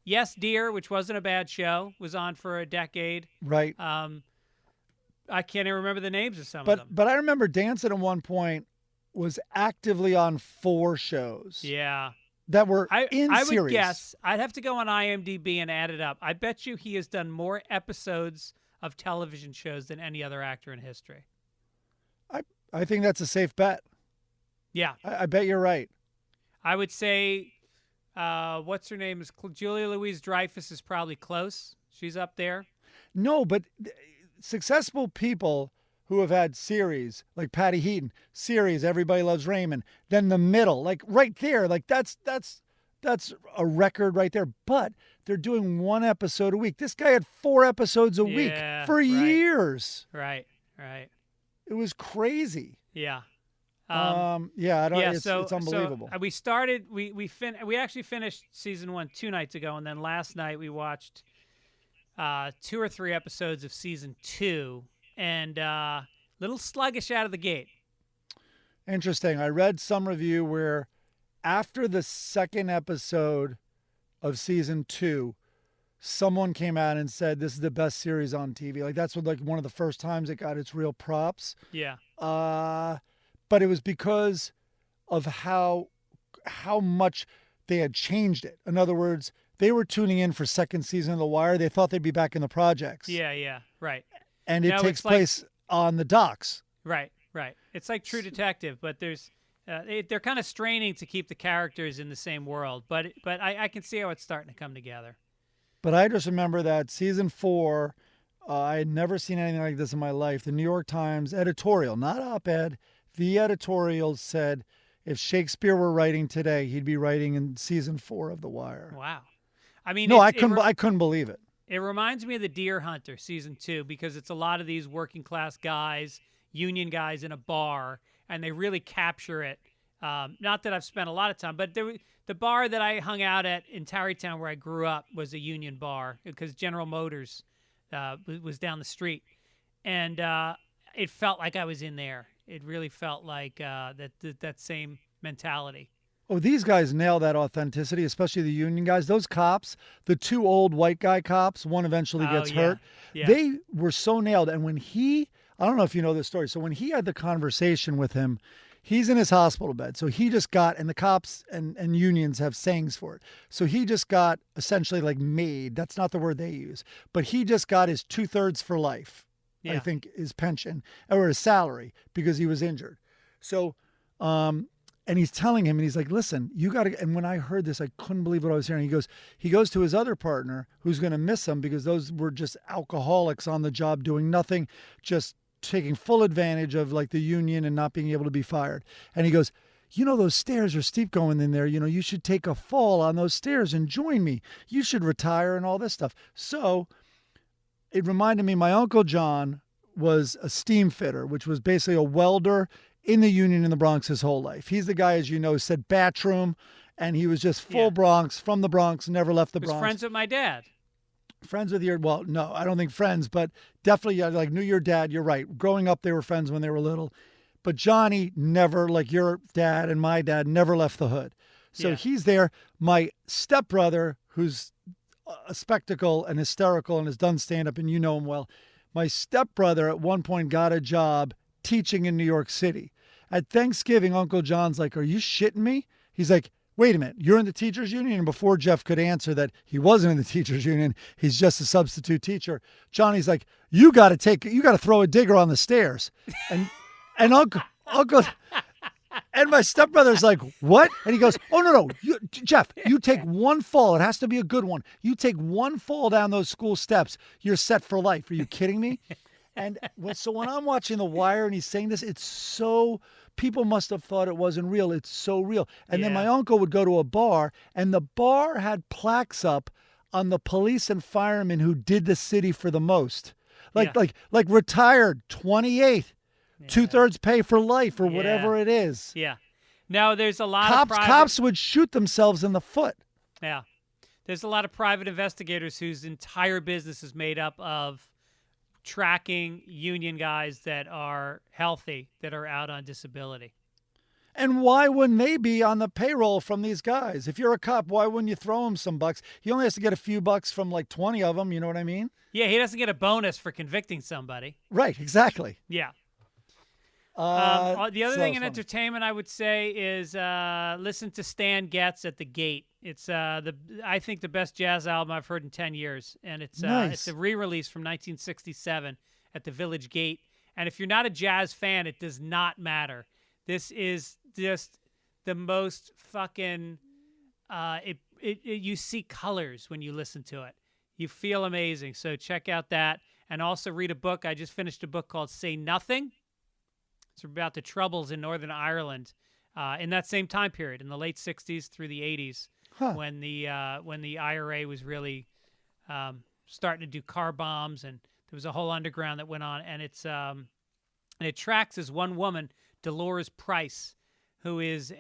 Yes, Dear, which wasn't a bad show, was on for a decade. Right. I can't even remember the names of some of them. But I remember Danson at one point was actively on 4 shows. Yeah. That were in I series. would guess, I'd have to go on IMDb and add it up. I bet you he has done more episodes of television shows than any other actor in history. I think that's a safe bet. Yeah. I bet you're right. I would say, what's her name? Julia Louis-Dreyfus is probably close. She's up there. No, but successful people who have had series, like Patty Heaton, series, Everybody Loves Raymond, then The Middle, like right there, like that's a record right there. But they're doing 1 episode a week. This guy had 4 episodes a week for years. Right. It was crazy. Yeah. It's unbelievable. So we started. We actually finished season 1 2 nights ago, and then last night we watched 2 or 3 episodes of season 2, and little sluggish out of the gate. Interesting. I read some review where after the 2nd episode of season 2, someone came out and said this is the best series on TV. Like, that's one of the first times it got its real props. Yeah. But it was because of how much they had changed it. In other words, they were tuning in for 2nd season of The Wire. They thought they'd be back in the projects. Yeah, right. And it takes place on the docks. Right. It's like True Detective, but there's they're kind of straining to keep the characters in the same world. But I can see how it's starting to come together. But I just remember that season 4, I had never seen anything like this in my life. The New York Times editorial, not op-ed, the editorial said if Shakespeare were writing today, he'd be writing in season 4 of The Wire. Wow. I mean, I couldn't believe it. It reminds me of The Deer Hunter season 2 because it's a lot of these working class guys, union guys in a bar, and they really capture it. Not that I've spent a lot of time, but the bar that I hung out at in Tarrytown where I grew up was a union bar because General Motors was down the street. And it felt like I was in there. It really felt like that same mentality. Oh, these guys nail that authenticity, especially the union guys. Those cops, the 2 old white guy cops, one eventually gets hurt. Yeah. They were so nailed. And when I don't know if you know this story. So when he had the conversation with him, he's in his hospital bed. So he just got, and the cops and unions have sayings for it. So he just got essentially like made. That's not the word they use. But he just got his 2/3 for life, I think, his pension or his salary because he was injured. So, and he's telling him, and he's like, listen, you got to, and when I heard this, I couldn't believe what I was hearing. He goes to his other partner who's going to miss him because those were just alcoholics on the job doing nothing, just taking full advantage of like the union and not being able to be fired. And he goes, you know, those stairs are steep going in there. You know, you should take a fall on those stairs and join me. You should retire and all this stuff. So it reminded me, my Uncle John was a steam fitter, which was basically a welder in the union in the Bronx his whole life. He's the guy, as you know, who said bathroom, and he was just full Bronx, from the Bronx, never left the Bronx. Friends with my dad. Friends with your, well, no, I don't think friends, but definitely like knew your dad. You're right. Growing up, they were friends when they were little. But Johnny never, like your dad and my dad, never left the hood. So he's there. My stepbrother, who's a spectacle and hysterical and has done stand-up, and you know him well. My stepbrother at one point got a job teaching in New York City. At Thanksgiving, Uncle John's like, are you shitting me? He's like, wait a minute, you're in the teachers union? And before Jeff could answer that he wasn't in the teachers union, he's just a substitute teacher, Johnny's like, you got to throw a digger on the stairs. And Uncle, and my stepbrother's like, what? And he goes, oh, no, Jeff, you take one fall. It has to be a good one. You take one fall down those school steps. You're set for life. Are you kidding me? And so when I'm watching The Wire and he's saying this, it's so, people must have thought it wasn't real. It's so real. And then my uncle would go to a bar, and the bar had plaques up on the police and firemen who did the city for the most. Like retired, 28. Yeah. 2/3 pay for life or whatever it is. Yeah. Now, there's a lot of cops would shoot themselves in the foot. Yeah. There's a lot of private investigators whose entire business is made up of tracking union guys that are healthy, that are out on disability. And why wouldn't they be on the payroll from these guys? If you're a cop, why wouldn't you throw him some bucks? He only has to get a few bucks from like 20 of them. You know what I mean? Yeah, he doesn't get a bonus for convicting somebody. Right, exactly. Yeah. The other thing in entertainment I would say is listen to Stan Getz at the Gate. It's I think the best jazz album I've heard in 10 years, and it's a re-release from 1967 at the Village Gate. And if you're not a jazz fan, it does not matter. This is just the most fucking you see colors when you listen to it. You feel amazing. So check out that, and also read a book. I just finished a book called Say Nothing. It's about the Troubles in Northern Ireland in that same time period, in the late 60s through the 80s, when the IRA was really starting to do car bombs, and there was a whole underground that went on. And it tracks this one woman, Dolores Price, who is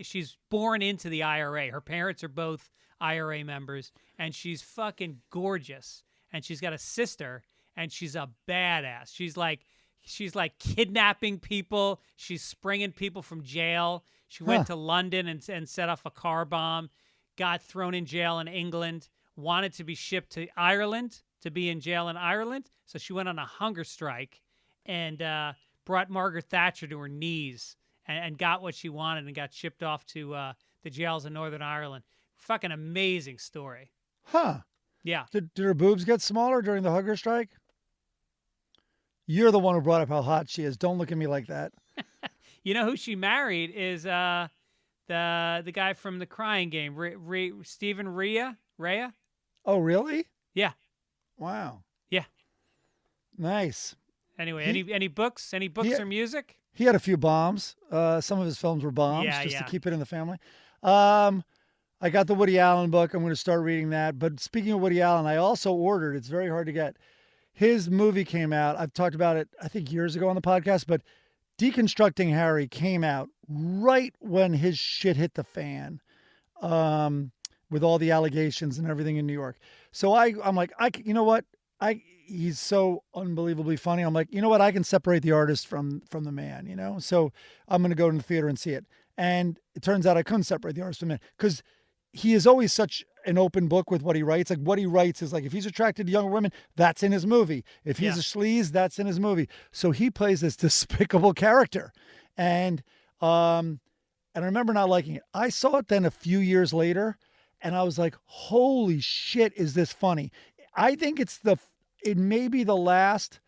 she's born into the IRA. Her parents are both IRA members, and she's fucking gorgeous. And she's got a sister, and she's a badass. She's like kidnapping people. She's springing people from jail. She went to London and set off a car bomb, got thrown in jail in England, wanted to be shipped to Ireland to be in jail in Ireland. So she went on a hunger strike and brought Margaret Thatcher to her knees and got what she wanted and got shipped off to the jails in Northern Ireland. Fucking amazing story. Huh. Yeah. Did her boobs get smaller during the hunger strike? You're the one who brought up how hot she is. Don't look at me like that. You know who she married is the guy from The Crying Game, Stephen Rea? Oh, really? Yeah. Wow. Yeah. Nice. Anyway, any books? Any books or music? He had a few bombs. Some of his films were bombs, to keep it in the family. I got the Woody Allen book. I'm going to start reading that. But speaking of Woody Allen, I also ordered, it's very hard to get, his movie came out. I've talked about it, I think, years ago on the podcast, but Deconstructing Harry came out right when his shit hit the fan, with all the allegations and everything in New York. So I'm like, you know what? He's so unbelievably funny. I'm like, you know what? I can separate the artist from the man, you know? So I'm going to go to the theater and see it. And it turns out I couldn't separate the artist from the man because he is always such an open book with what he writes. Like what he writes is like, if he's attracted to younger women, that's in his movie. If he's a sleaze, that's in his movie. So he plays this despicable character. And I remember not liking it. I saw it then a few years later and I was like, holy shit, is this funny? I think it may be the last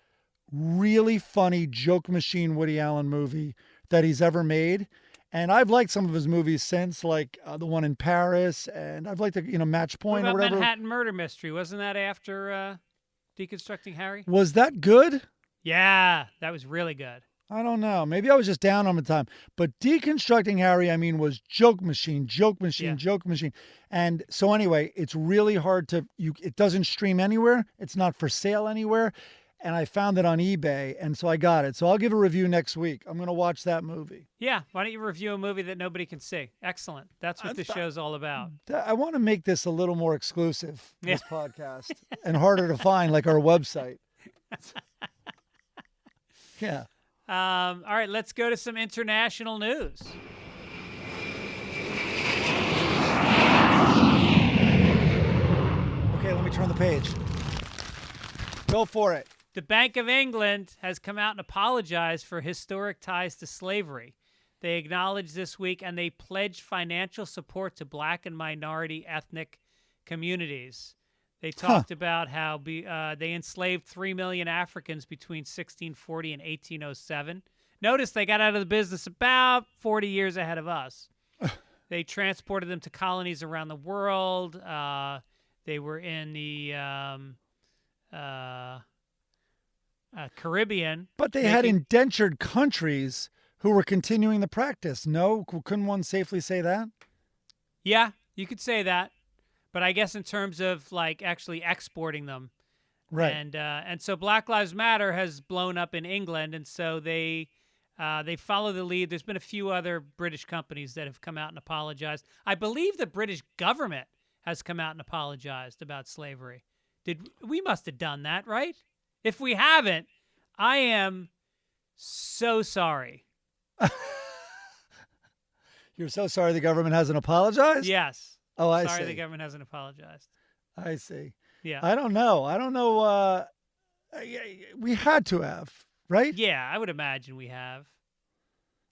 really funny joke machine Woody Allen movie that he's ever made. And I've liked some of his movies since, like the one in Paris, and I've liked Match Point what about or whatever. Manhattan Murder Mystery? Wasn't that after Deconstructing Harry? Was that good? Yeah, that was really good. I don't know. Maybe I was just down on the time. But Deconstructing Harry, I mean, was joke machine, joke machine, Yeah. joke machine. And so anyway, it's really hard to, it doesn't stream anywhere. It's not for sale anywhere. And I found it on eBay, and so I got it. So I'll give a review next week. I'm going to watch that movie. Yeah, why don't you review a movie that nobody can see? Excellent. That's what this show's all about. I want to make this a little more exclusive, this podcast, and harder to find, like our website. Yeah. All right, let's go to some international news. Okay, let me turn the page. Go for it. The Bank of England has come out and apologized for historic ties to slavery. They acknowledged this week, and they pledged financial support to Black and minority ethnic communities. They talked about how they enslaved 3 million Africans between 1640 and 1807. Notice they got out of the business about 40 years ahead of us. They transported them to colonies around the world. They were in the Caribbean. But they had indentured countries who were continuing the practice. No? Couldn't one safely say that? Yeah, you could say that. But I guess in terms of like actually exporting them. Right. And so Black Lives Matter has blown up in England, and so they follow the lead. There's been a few other British companies that have come out and apologized. I believe the British government has come out and apologized about slavery. We must have done that, right? If we haven't, I am so sorry. You're so sorry the government hasn't apologized? Yes. Oh, I see. Sorry the government hasn't apologized. I see. Yeah. I don't know. We had to have, right? Yeah, I would imagine we have.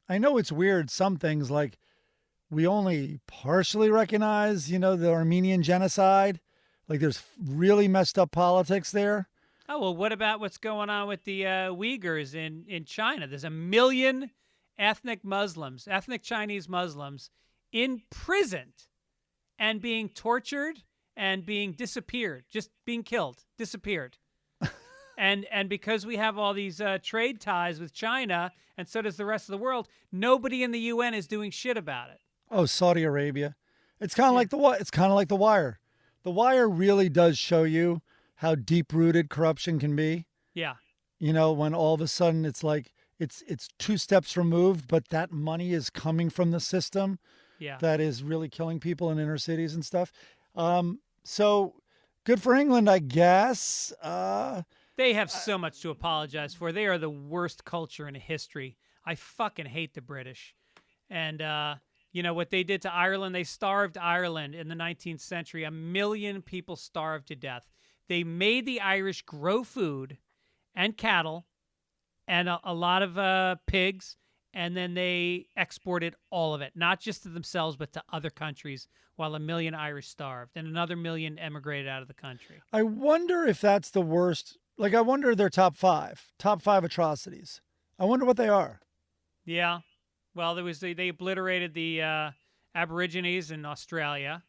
I know it's weird. Some things like we only partially recognize, the Armenian genocide. Like there's really messed up politics there. Oh, well, what about what's going on with the Uyghurs in China? There's 1 million ethnic Chinese Muslims, imprisoned and being tortured and being disappeared, just being killed, disappeared. and because we have all these trade ties with China, and so does the rest of the world, nobody in the UN is doing shit about it. Oh, Saudi Arabia. It's kind of like The Wire. The Wire really does show you how deep-rooted corruption can be. Yeah. When all of a sudden it's like it's 2 steps removed, but that money is coming from the system. Yeah. That is really killing people in inner cities and stuff. So good for England, I guess. They have so much to apologize for. They are the worst culture in history. I fucking hate the British. And, what they did to Ireland, they starved Ireland in the 19th century. 1 million people starved to death. They made the Irish grow food and cattle and a lot of pigs, and then they exported all of it, not just to themselves, but to other countries, while 1 million Irish starved and another 1 million emigrated out of the country. I wonder if that's the worst. Like, I wonder their top five atrocities. I wonder what they are. Yeah. Well, they obliterated the Aborigines in Australia.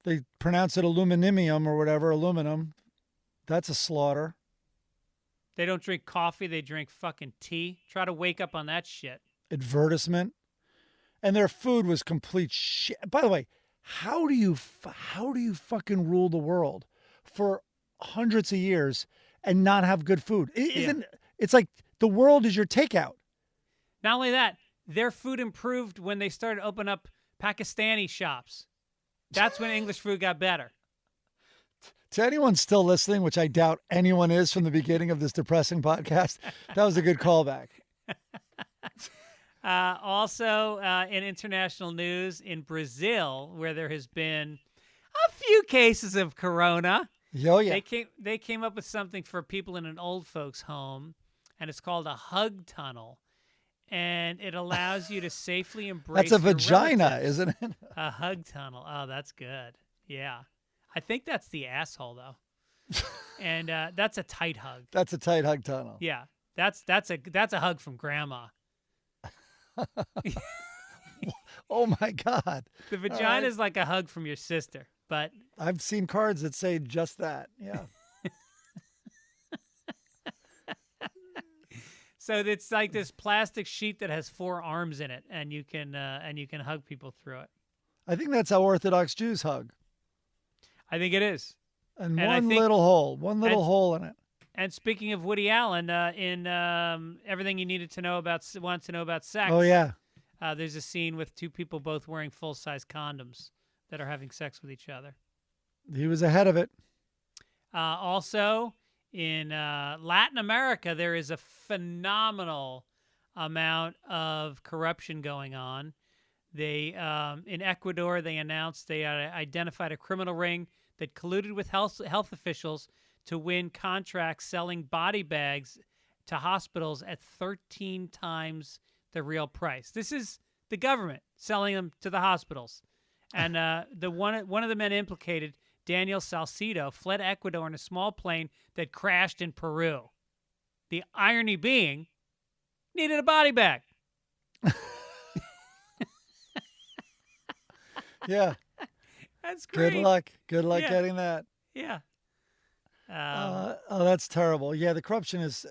They pronounce it aluminum or whatever, aluminum. That's a slaughter. They don't drink coffee. They drink fucking tea. Try to wake up on that shit. Advertisement. And their food was complete shit. By the way, how do you fucking rule the world for hundreds of years and not have good food? It's like the world is your takeout. Not only that, their food improved when they started opening up Pakistani shops. That's when English food got better. To anyone still listening, which I doubt anyone is from the beginning of this depressing podcast, that was a good callback. Also, in international news, in Brazil, where there has been a few cases of corona, oh, yeah. they came up with something for people in an old folks' home, and it's called a hug tunnel. And it allows you to safely embrace. That's a vagina, relatives. Isn't it? A hug tunnel. Oh, that's good. Yeah. I think that's the asshole, though. And that's a tight hug. That's a tight hug tunnel. Yeah. That's a hug from grandma. Oh, my God. The vagina is like a hug from your sister, but I've seen cards that say just that. Yeah. So it's like this plastic sheet that has 4 arms in it, and you can hug people through it. I think that's how Orthodox Jews hug. I think it is. And one little hole in it. And speaking of Woody Allen, in Everything You Wanted to Know About Sex. Oh yeah. There's a scene with 2 people both wearing full-size condoms that are having sex with each other. He was ahead of it. Also, in Latin America, there is a phenomenal amount of corruption going on. They in Ecuador, they announced they identified a criminal ring that colluded with health officials to win contracts selling body bags to hospitals at 13 times the real price. This is the government selling them to the hospitals. And one of the men implicated, Daniel Salcido, fled Ecuador in a small plane that crashed in Peru. The irony being, needed a body bag. Yeah. That's great. Good luck getting that. Yeah. That's terrible. Yeah, the corruption it's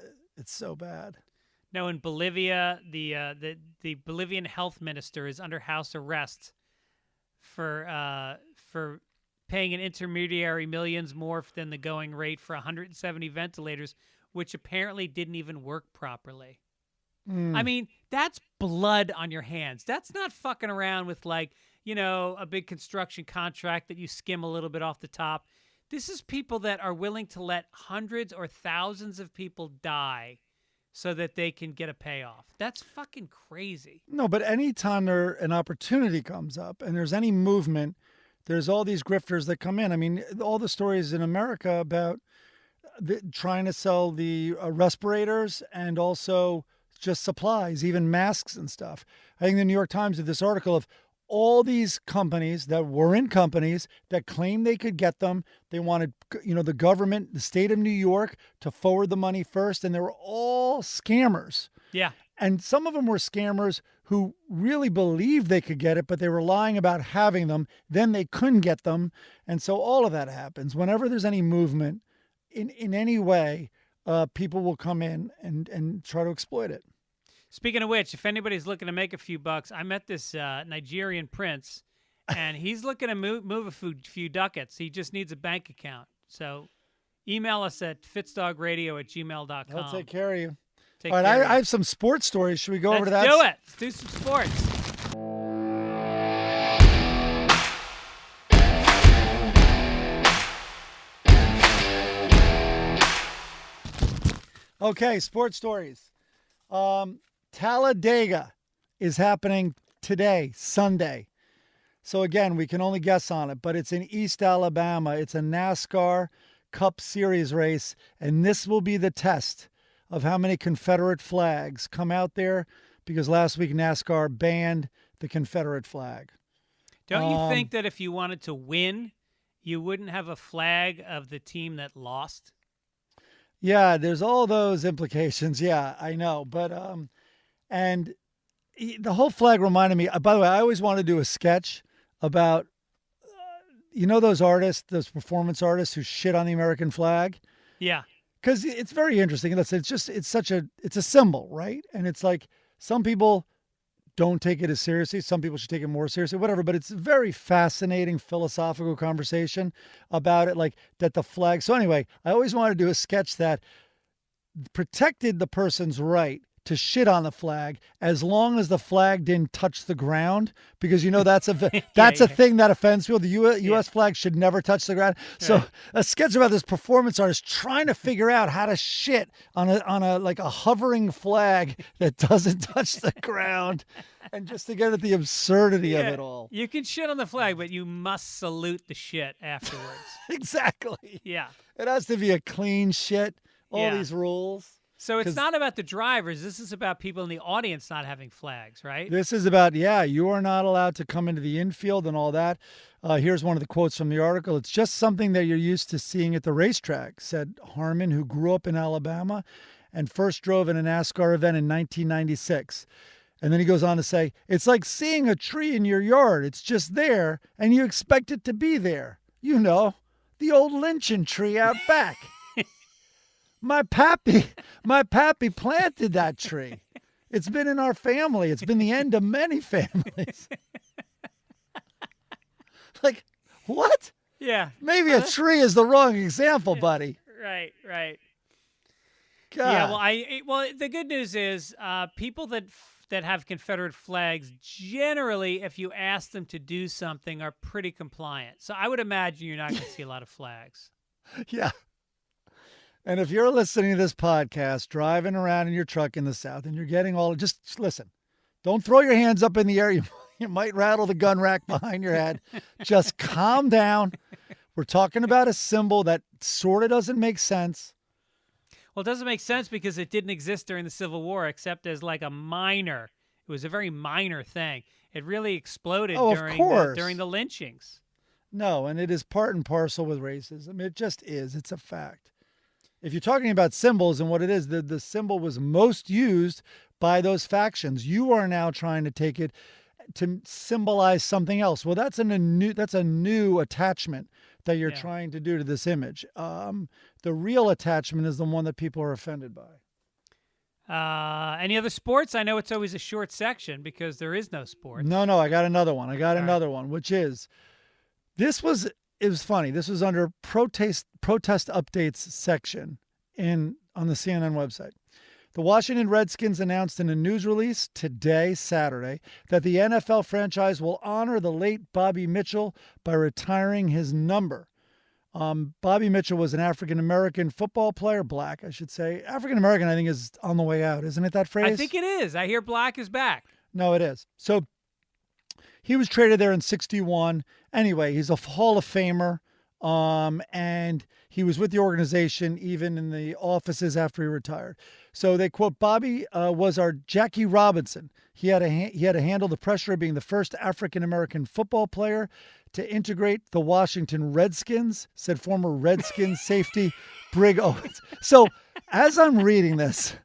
so bad. No, in Bolivia, the Bolivian health minister is under house arrest for paying an intermediary millions more than the going rate for 170 ventilators, which apparently didn't even work properly. I mean, that's blood on your hands. That's not fucking around with a big construction contract that you skim a little bit off the top. This is people that are willing to let hundreds or thousands of people die so that they can get a payoff. That's fucking crazy. No, but anytime an opportunity comes up and there's any movement, there's all these grifters that come in. I mean, all the stories in America about trying to sell the respirators and also just supplies, even masks and stuff. I think the New York Times did this article of all these companies that were in companies that claimed they could get them. They wanted, the government, the state of New York, to forward the money first, and they were all scammers. Yeah. And some of them were scammers who really believed they could get it, but they were lying about having them. Then they couldn't get them. And so all of that happens. Whenever there's any movement in any way, people will come in and try to exploit it. Speaking of which, if anybody's looking to make a few bucks, I met this Nigerian prince, and he's looking to move a few ducats. He just needs a bank account. So email us at fitzdogradio@gmail.com. I'll take care of you. All right, I have some sports stories. Should we go over to that? Let's do it. Let's do some sports. Okay, sports stories. Talladega is happening today, Sunday. So again, we can only guess on it, but it's in East Alabama. It's a NASCAR Cup Series race, and this will be the test of how many Confederate flags come out there, because last week NASCAR banned the Confederate flag. Don't you think that if you wanted to win, you wouldn't have a flag of the team that lost? Yeah, there's all those implications. Yeah, I know. But, and the whole flag reminded me, by the way, I always want to do a sketch about, those artists, those performance artists who shit on the American flag? Yeah. Because it's very interesting. It's a symbol, right? And it's like some people don't take it as seriously. Some people should take it more seriously, whatever. But it's a very fascinating philosophical conversation about it, like that the flag. So anyway, I always wanted to do a sketch that protected the person's right to shit on the flag as long as the flag didn't touch the ground, because that's a thing that offends people. The U.S. flag should never touch the ground. So a sketch about this performance artist trying to figure out how to shit on a hovering flag that doesn't touch the ground, and just to get at the absurdity of it all. You can shit on the flag, but you must salute the shit afterwards. Exactly. Yeah. It has to be a clean shit. All these rules. So it's not about the drivers. This is about people in the audience not having flags, right? This is about, you are not allowed to come into the infield and all that. Here's one of the quotes from the article. "It's just something that you're used to seeing at the racetrack," said Harmon, who grew up in Alabama and first drove in a NASCAR event in 1996. And then he goes on to say, "It's like seeing a tree in your yard. It's just there, and you expect it to be there. The old lynching tree out back." My pappy planted that tree. It's been in our family. It's been the end of many families. Like, what? Yeah. Maybe a tree is the wrong example, buddy. Right. God. Yeah, well, the good news is people that have Confederate flags, generally, if you ask them to do something, are pretty compliant. So I would imagine you're not going to see a lot of flags. Yeah. And if you're listening to this podcast, driving around in your truck in the South, and you're getting just listen. Don't throw your hands up in the air. You might rattle the gun rack behind your head. Just calm down. We're talking about a symbol that sort of doesn't make sense. Well, it doesn't make sense because it didn't exist during the Civil War except as like it was a very minor thing. It really exploded during the lynchings. No, and it is part and parcel with racism. It just is. It's a fact. If you're talking about symbols and what it is, the symbol was most used by those factions. You are now trying to take it to symbolize something else. Well, that's a new attachment that you're trying to do to this image. The real attachment is the one that people are offended by. Any other sports? I know it's always a short section because there is no sports. No, I got another one. One, which is, it was funny. This was under protest updates section on the CNN website. The Washington Redskins announced in a news release today, Saturday, that the NFL franchise will honor the late Bobby Mitchell by retiring his number. Bobby Mitchell was an African-American football player, black, I should say. African-American, I think, is on the way out. Isn't it that phrase? I think it is. I hear black is back. No, it is. So he was traded there in 1961. Anyway, he's a Hall of Famer. And he was with the organization even in the offices after he retired. So they quote, Bobby was our Jackie Robinson. He had to handle the pressure of being the first African-American football player to integrate the Washington Redskins, said former Redskins safety Brig Owens. So as I'm reading this,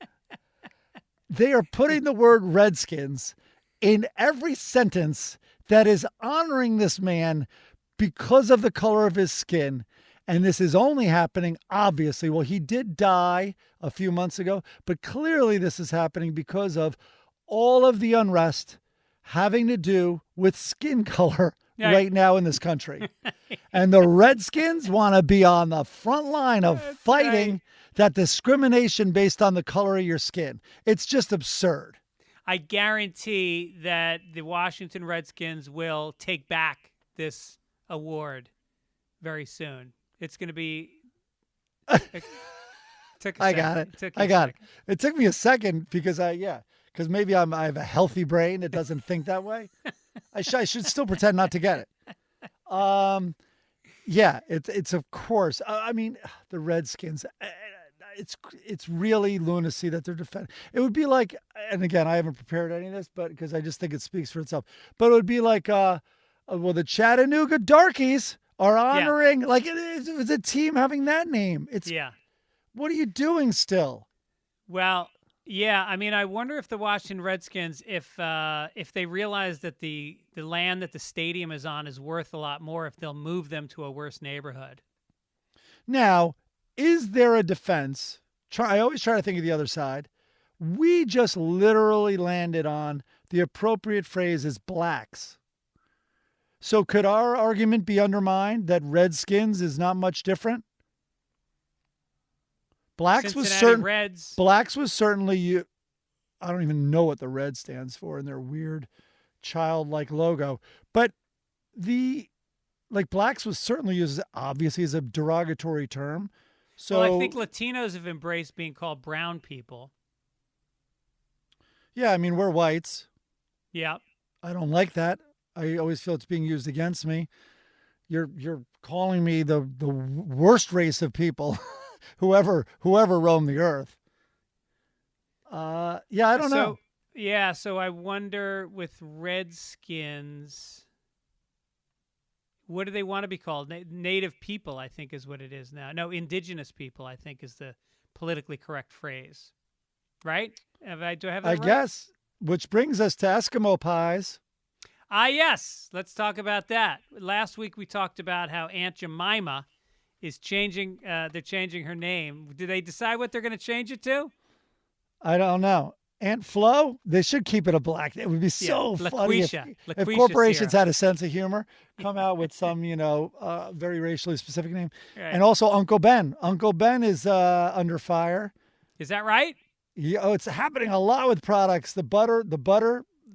they are putting the word Redskins in every sentence that is honoring this man because of the color of his skin. And this is only happening, obviously. Well, he did die a few months ago, but clearly this is happening because of all of the unrest having to do with skin color right now in this country. And the Redskins want to be on the front line of fighting that discrimination based on the color of your skin. It's just absurd. I guarantee that the Washington Redskins will take back this award very soon. It's going to be. I got it. It took me a second because maybe I have a healthy brain that doesn't think that way. I should still pretend not to get it. It's of course. I mean, the Redskins. It's really lunacy that they're defending. It would be like, and again, I haven't prepared any of this, but because I just think it speaks for itself. But it would be like, the Chattanooga Darkies are honoring, like it's a team having that name. What are you doing still? Well, yeah. I mean, I wonder if the Washington Redskins, if they realize that the land that the stadium is on is worth a lot more, if they'll move them to a worse neighborhood. Now, is there a defense? I always try to think of the other side. We just literally landed on the appropriate phrase is blacks. So could our argument be undermined that Redskins is not much different? Blacks was certainly I don't even know what the red stands for in their weird childlike logo. But blacks was certainly used obviously as a derogatory term. So I think Latinos have embraced being called brown people. Yeah, I mean, we're whites. Yeah. I don't like that. I always feel it's being used against me. You're calling me the worst race of people, whoever roamed the earth. I don't know. Yeah, so I wonder with Redskins, what do they want to be called? Native people, I think, is what it is now. No, indigenous people, I think, is the politically correct phrase. Right? Do I have that right? Guess. Which brings us to Eskimo Pies. Yes. Let's talk about that. Last week we talked about how Aunt Jemima is changing. They're changing her name. Do they decide what they're going to change it to? I don't know. Aunt Flo? They should keep it a black name. It would be so funny if corporations had a sense of humor, come out with some, very racially specific name. Right. And also Uncle Ben. Uncle Ben is under fire. Is that right? Yeah, it's happening a lot with products. The butter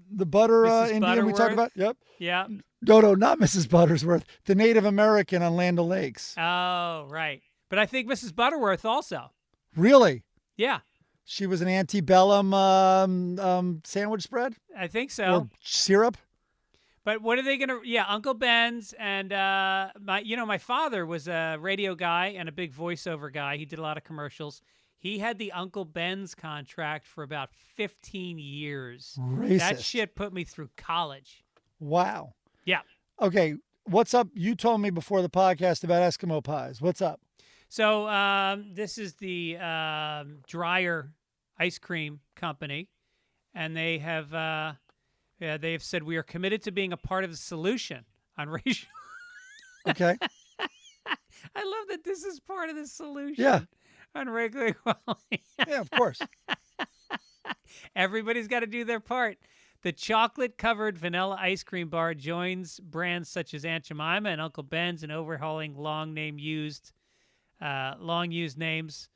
Indian we talked about. Yep. Yeah. No, not Mrs. Buttersworth. The Native American on Land O'Lakes. Oh, right. But I think Mrs. Butterworth also. Really? Yeah. She was an antebellum sandwich spread? I think so. Or syrup? But what are they going to... Yeah, Uncle Ben's and my father was a radio guy and a big voiceover guy. He did a lot of commercials. He had the Uncle Ben's contract for about 15 years. Racist. That shit put me through college. Wow. Yeah. Okay, what's up? You told me before the podcast about Eskimo Pies. What's up? So this is the Dryer ice cream company, and they have said we are committed to being a part of the solution on racial. Okay. I love that this is part of the solution. Yeah. On racial equality. Yeah, of course. Everybody's got to do their part. The chocolate-covered vanilla ice cream bar joins brands such as Aunt Jemima and Uncle Ben's in overhauling long-used names.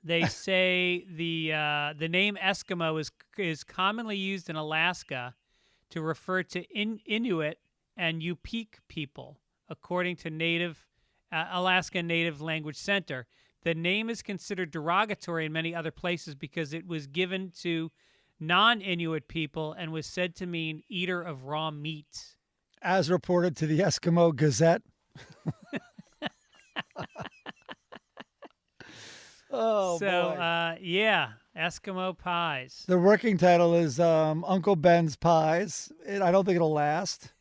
They say the name Eskimo is commonly used in Alaska to refer to Inuit and Yupik people, according to Alaska Native Language Center. The name is considered derogatory in many other places because it was given to non-Inuit people and was said to mean eater of raw meat. As reported to the Eskimo Gazette. Oh, so, boy. Yeah, Eskimo Pies. The working title is Uncle Ben's Pies. I don't think it'll last.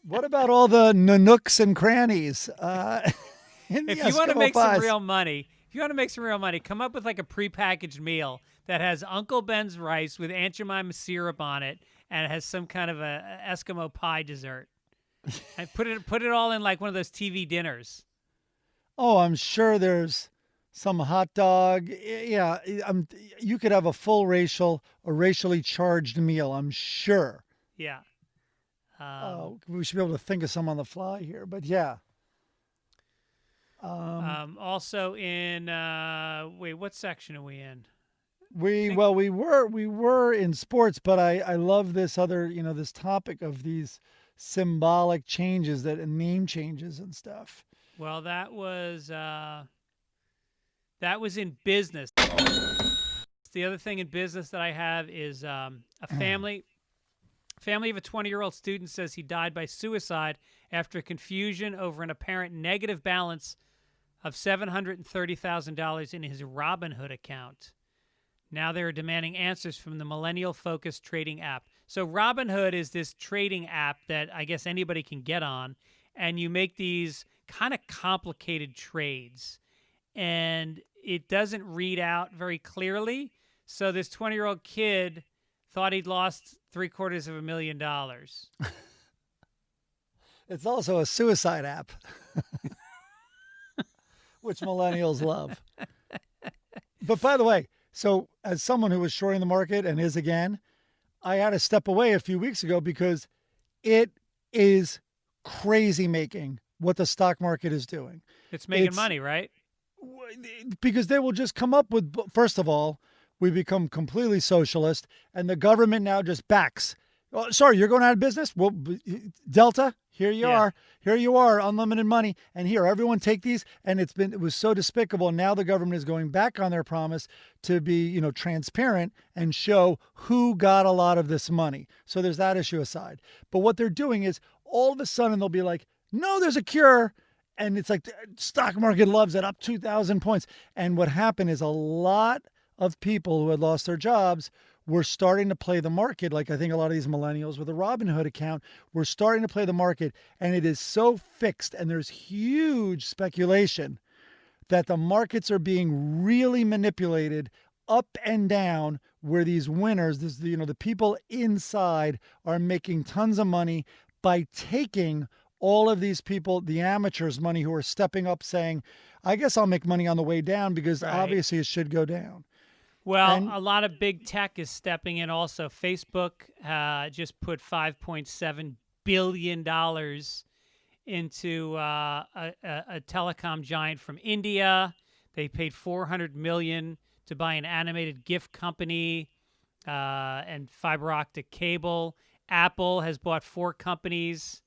What about all the nooks and crannies? If you want to make some real money, come up with like a prepackaged meal that has Uncle Ben's rice with Aunt Jemima syrup on it and has some kind of a Eskimo pie dessert. And put it all in like one of those TV dinners. Oh, I'm sure there's some hot dog. Yeah, you could have a full racially charged meal, I'm sure. Yeah. We should be able to think of some on the fly here, but yeah. Also in what section are we in? We were in sports, but I love this other, this topic of these symbolic changes and name changes and stuff. Well, that was in business. The other thing in business that I have is a family of a 20-year-old student says he died by suicide after confusion over an apparent negative balance of $730,000 in his Robinhood account. Now they're demanding answers from the millennial-focused trading app. So Robinhood is this trading app that I guess anybody can get on, and you make these kind of complicated trades. And it doesn't read out very clearly. So this 20-year-old kid thought he'd lost $750,000. It's also a suicide app, which millennials love. But by the way, so as someone who was shorting the market and is again, I had to step away a few weeks ago because it is crazy making what the stock market is doing. It's making money, right? Because they will just come up with, first of all, we become completely socialist, and the government now just backs. Oh, sorry, you're going out of business? Well, Delta, here you are. Here you are, unlimited money. And here, everyone take these. And it was so despicable. Now the government is going back on their promise to be, transparent and show who got a lot of this money. So there's that issue aside. But what they're doing is all of a sudden they'll be like, no, there's a cure. And it's like the stock market loves it, up 2,000 points. And what happened is a lot of people who had lost their jobs were starting to play the market. Like I think a lot of these millennials with a Robinhood account were starting to play the market, and it is so fixed. And there's huge speculation that the markets are being really manipulated up and down, where these winners, the people inside are making tons of money by taking all of these people, the amateurs money who are stepping up saying, I guess I'll make money on the way down because obviously it should go down. Well, a lot of big tech is stepping in also. Facebook just put $5.7 billion into a telecom giant from India. They paid $400 million to buy an animated GIF company and fiber optic cable. Apple has bought 4 companies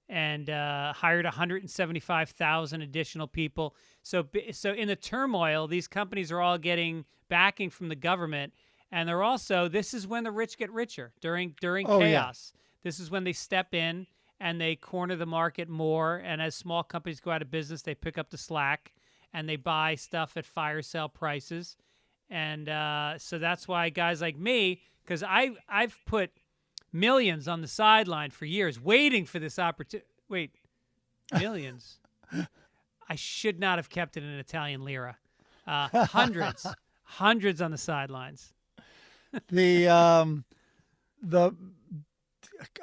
and hired 175,000 additional people. So in the turmoil, these companies are all getting backing from the government, and they're also, this is when the rich get richer during chaos. Yeah. This is when they step in and they corner the market more, and as small companies go out of business, they pick up the slack and they buy stuff at fire sale prices. And so that's why guys like me, because I've put millions on the sideline for years waiting for this opportunity. Wait, millions? I should not have kept it in Italian lira. Hundreds on the sidelines.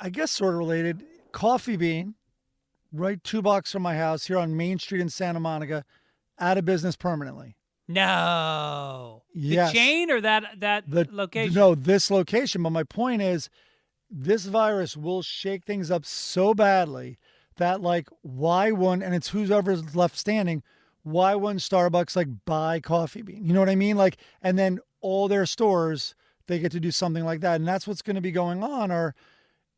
I guess sort of related, Coffee Bean, right 2 blocks from my house here on Main Street in Santa Monica, out of business permanently. No. Yes. The chain or that location? No, this location. But my point is, this virus will shake things up so badly that, like, why wouldn't, and it's whoever's left standing, why wouldn't Starbucks, like, buy Coffee Bean? You know what I mean? Like, and then all their stores, they get to do something like that. And that's what's going to be going on, or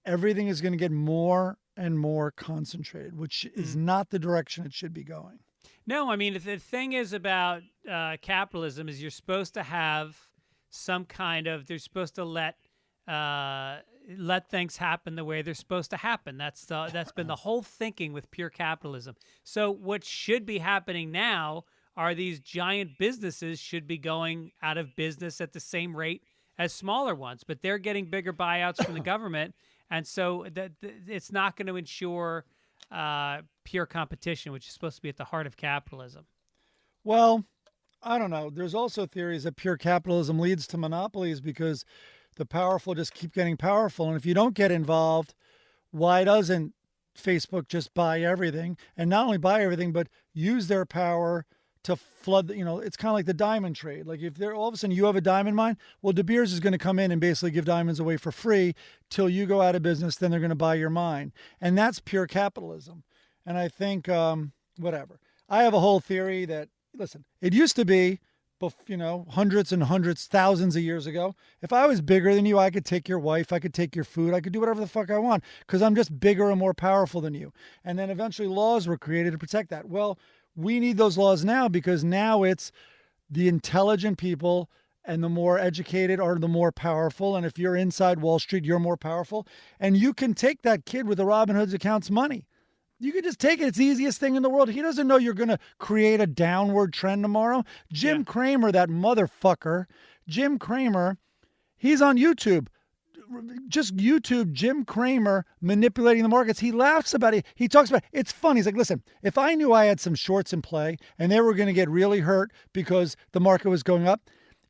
everything is going to get more and more concentrated, which is not the direction it should be going. No, I mean, the thing is about capitalism is you're supposed to have some kind of, they're supposed to let things happen the way they're supposed to happen. That's been the whole thinking with pure capitalism. So what should be happening now are these giant businesses should be going out of business at the same rate as smaller ones, but they're getting bigger buyouts from the government, and so it's not going to ensure pure competition, which is supposed to be at the heart of capitalism. Well, I don't know. There's also theories that pure capitalism leads to monopolies because the powerful just keep getting powerful. And if you don't get involved, why doesn't Facebook just buy everything? And not only buy everything, but use their power to flood, it's kind of like the diamond trade. Like if they're all of a sudden you have a diamond mine, well, De Beers is going to come in and basically give diamonds away for free till you go out of business. Then they're going to buy your mine. And that's pure capitalism. And I think, whatever. I have a whole theory that, listen, it used to be, hundreds and hundreds, thousands of years ago. If I was bigger than you, I could take your wife, I could take your food, I could do whatever the fuck I want because I'm just bigger and more powerful than you. And then eventually laws were created to protect that. Well, we need those laws now because now it's the intelligent people and the more educated are the more powerful. And if you're inside Wall Street, you're more powerful. And you can take that kid with the Robin Hood's account's money. You can just take it. It's the easiest thing in the world. He doesn't know you're going to create a downward trend tomorrow. Jim Cramer, that motherfucker, Jim Cramer, he's on YouTube. Just YouTube Jim Cramer manipulating the markets. He laughs about it. He talks about it. It's fun. He's like, listen, if I knew I had some shorts in play and they were going to get really hurt because the market was going up,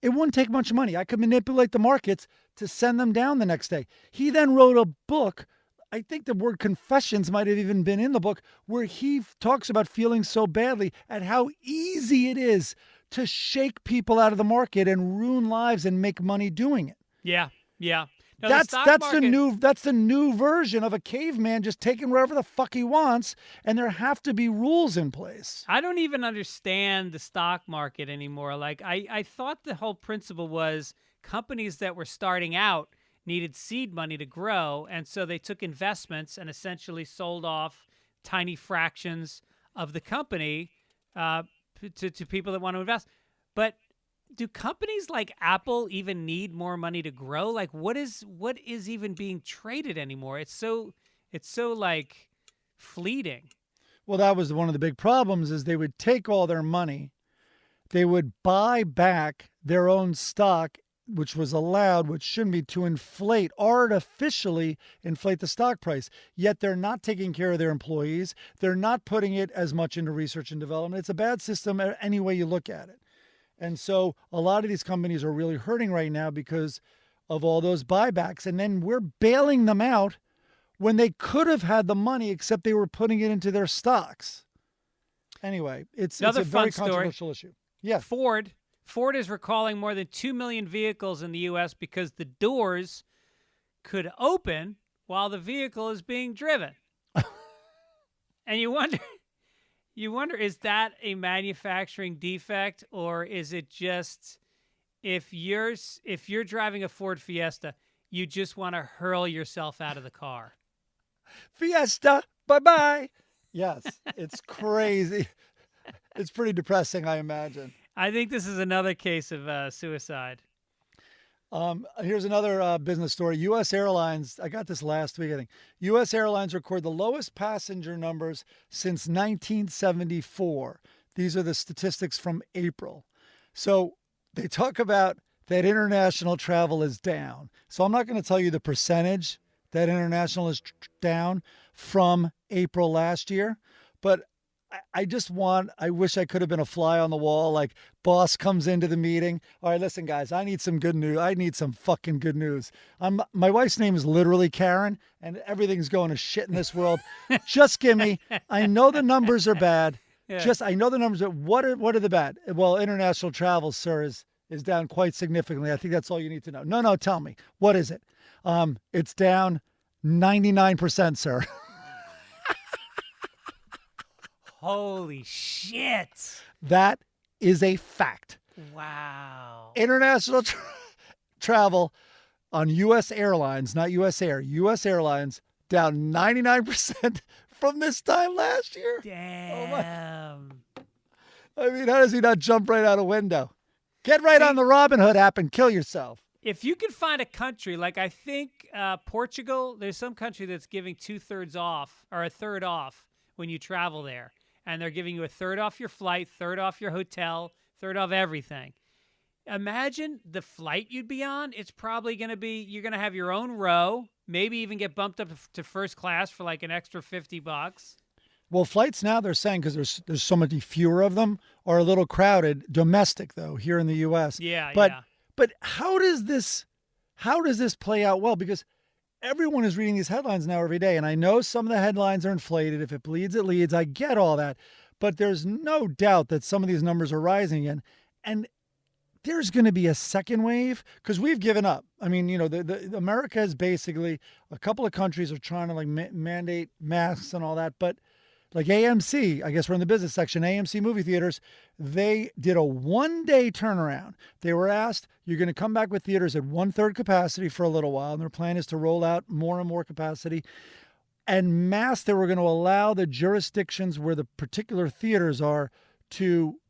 it wouldn't take much money. I could manipulate the markets to send them down the next day. He then wrote a book. I think the word confessions might have even been in the book where he talks about feeling so badly at how easy it is to shake people out of the market and ruin lives and make money doing it. Yeah. Yeah. No, that's the new version of a caveman just taking wherever the fuck he wants, and there have to be rules in place. I don't even understand the stock market anymore. Like I thought the whole principle was companies that were starting out needed seed money to grow, and so they took investments and essentially sold off tiny fractions of the company to people that want to invest. But do companies like Apple even need more money to grow? Like, what is even being traded anymore? It's so like fleeting. Well, that was one of the big problems is they would take all their money, they would buy back their own stock, which was allowed, which shouldn't be, to artificially inflate the stock price. Yet they're not taking care of their employees. They're not putting it as much into research and development. It's a bad system any way you look at it. And so a lot of these companies are really hurting right now because of all those buybacks. And then we're bailing them out when they could have had the money, except they were putting it into their stocks. Anyway, it's a very controversial issue. Yeah. Ford is recalling more than 2 million vehicles in the U.S. because the doors could open while the vehicle is being driven. And you wonder, is that a manufacturing defect, or is it just if you're driving a Ford Fiesta, you just want to hurl yourself out of the car? Fiesta, bye-bye. Yes, it's crazy. It's pretty depressing, I imagine. I think this is another case of suicide. Here's another business story. U.S. Airlines, I got this last week, I think. U.S. Airlines record the lowest passenger numbers since 1974. These are the statistics from April. So they talk about that international travel is down. So I'm not going to tell you the percentage that international is down from April last year, but I wish I could have been a fly on the wall. Like, boss comes into the meeting. All right, listen, guys, I need some good news. I need some fucking good news. My wife's name is literally Karen, and everything's going to shit in this world. Just give me. I know the numbers are bad. Yeah. I know the numbers are. What are the bad? Well, international travel, sir, is down quite significantly. I think that's all you need to know. No, tell me. What is it? It's down 99%, sir. Holy shit. That is a fact. Wow. International travel on U.S. Airlines, not U.S. Air, U.S. Airlines, down 99% from this time last year. Damn. I mean, how does he not jump right out a window? Get right on the Robin Hood app and kill yourself. If you can find a country, like I think Portugal, there's some country that's giving 2/3 off or a third off when you travel there. And they're giving you a third off your flight, third off your hotel, third off everything. Imagine the flight you'd be on. It's probably going to be, you're going to have your own row, maybe even get bumped up to first class for like an extra $50. Well, flights now, they're saying, because there's so many fewer of them, are a little crowded. Domestic, though, here in the U.S. Yeah. But how does this play out well? Because everyone is reading these headlines now every day. And I know some of the headlines are inflated. If it bleeds, it leads. I get all that. But there's no doubt that some of these numbers are rising again. And there's going to be a second wave because we've given up. I mean, the America is basically, a couple of countries are trying to like mandate masks and all that. But like AMC, I guess we're in the business section, AMC movie theaters, they did a 1-day turnaround. They were asked, you're going to come back with theaters at 1/3 capacity for a little while. And their plan is to roll out more and more capacity. And masks, they were going to allow the jurisdictions where the particular theaters are to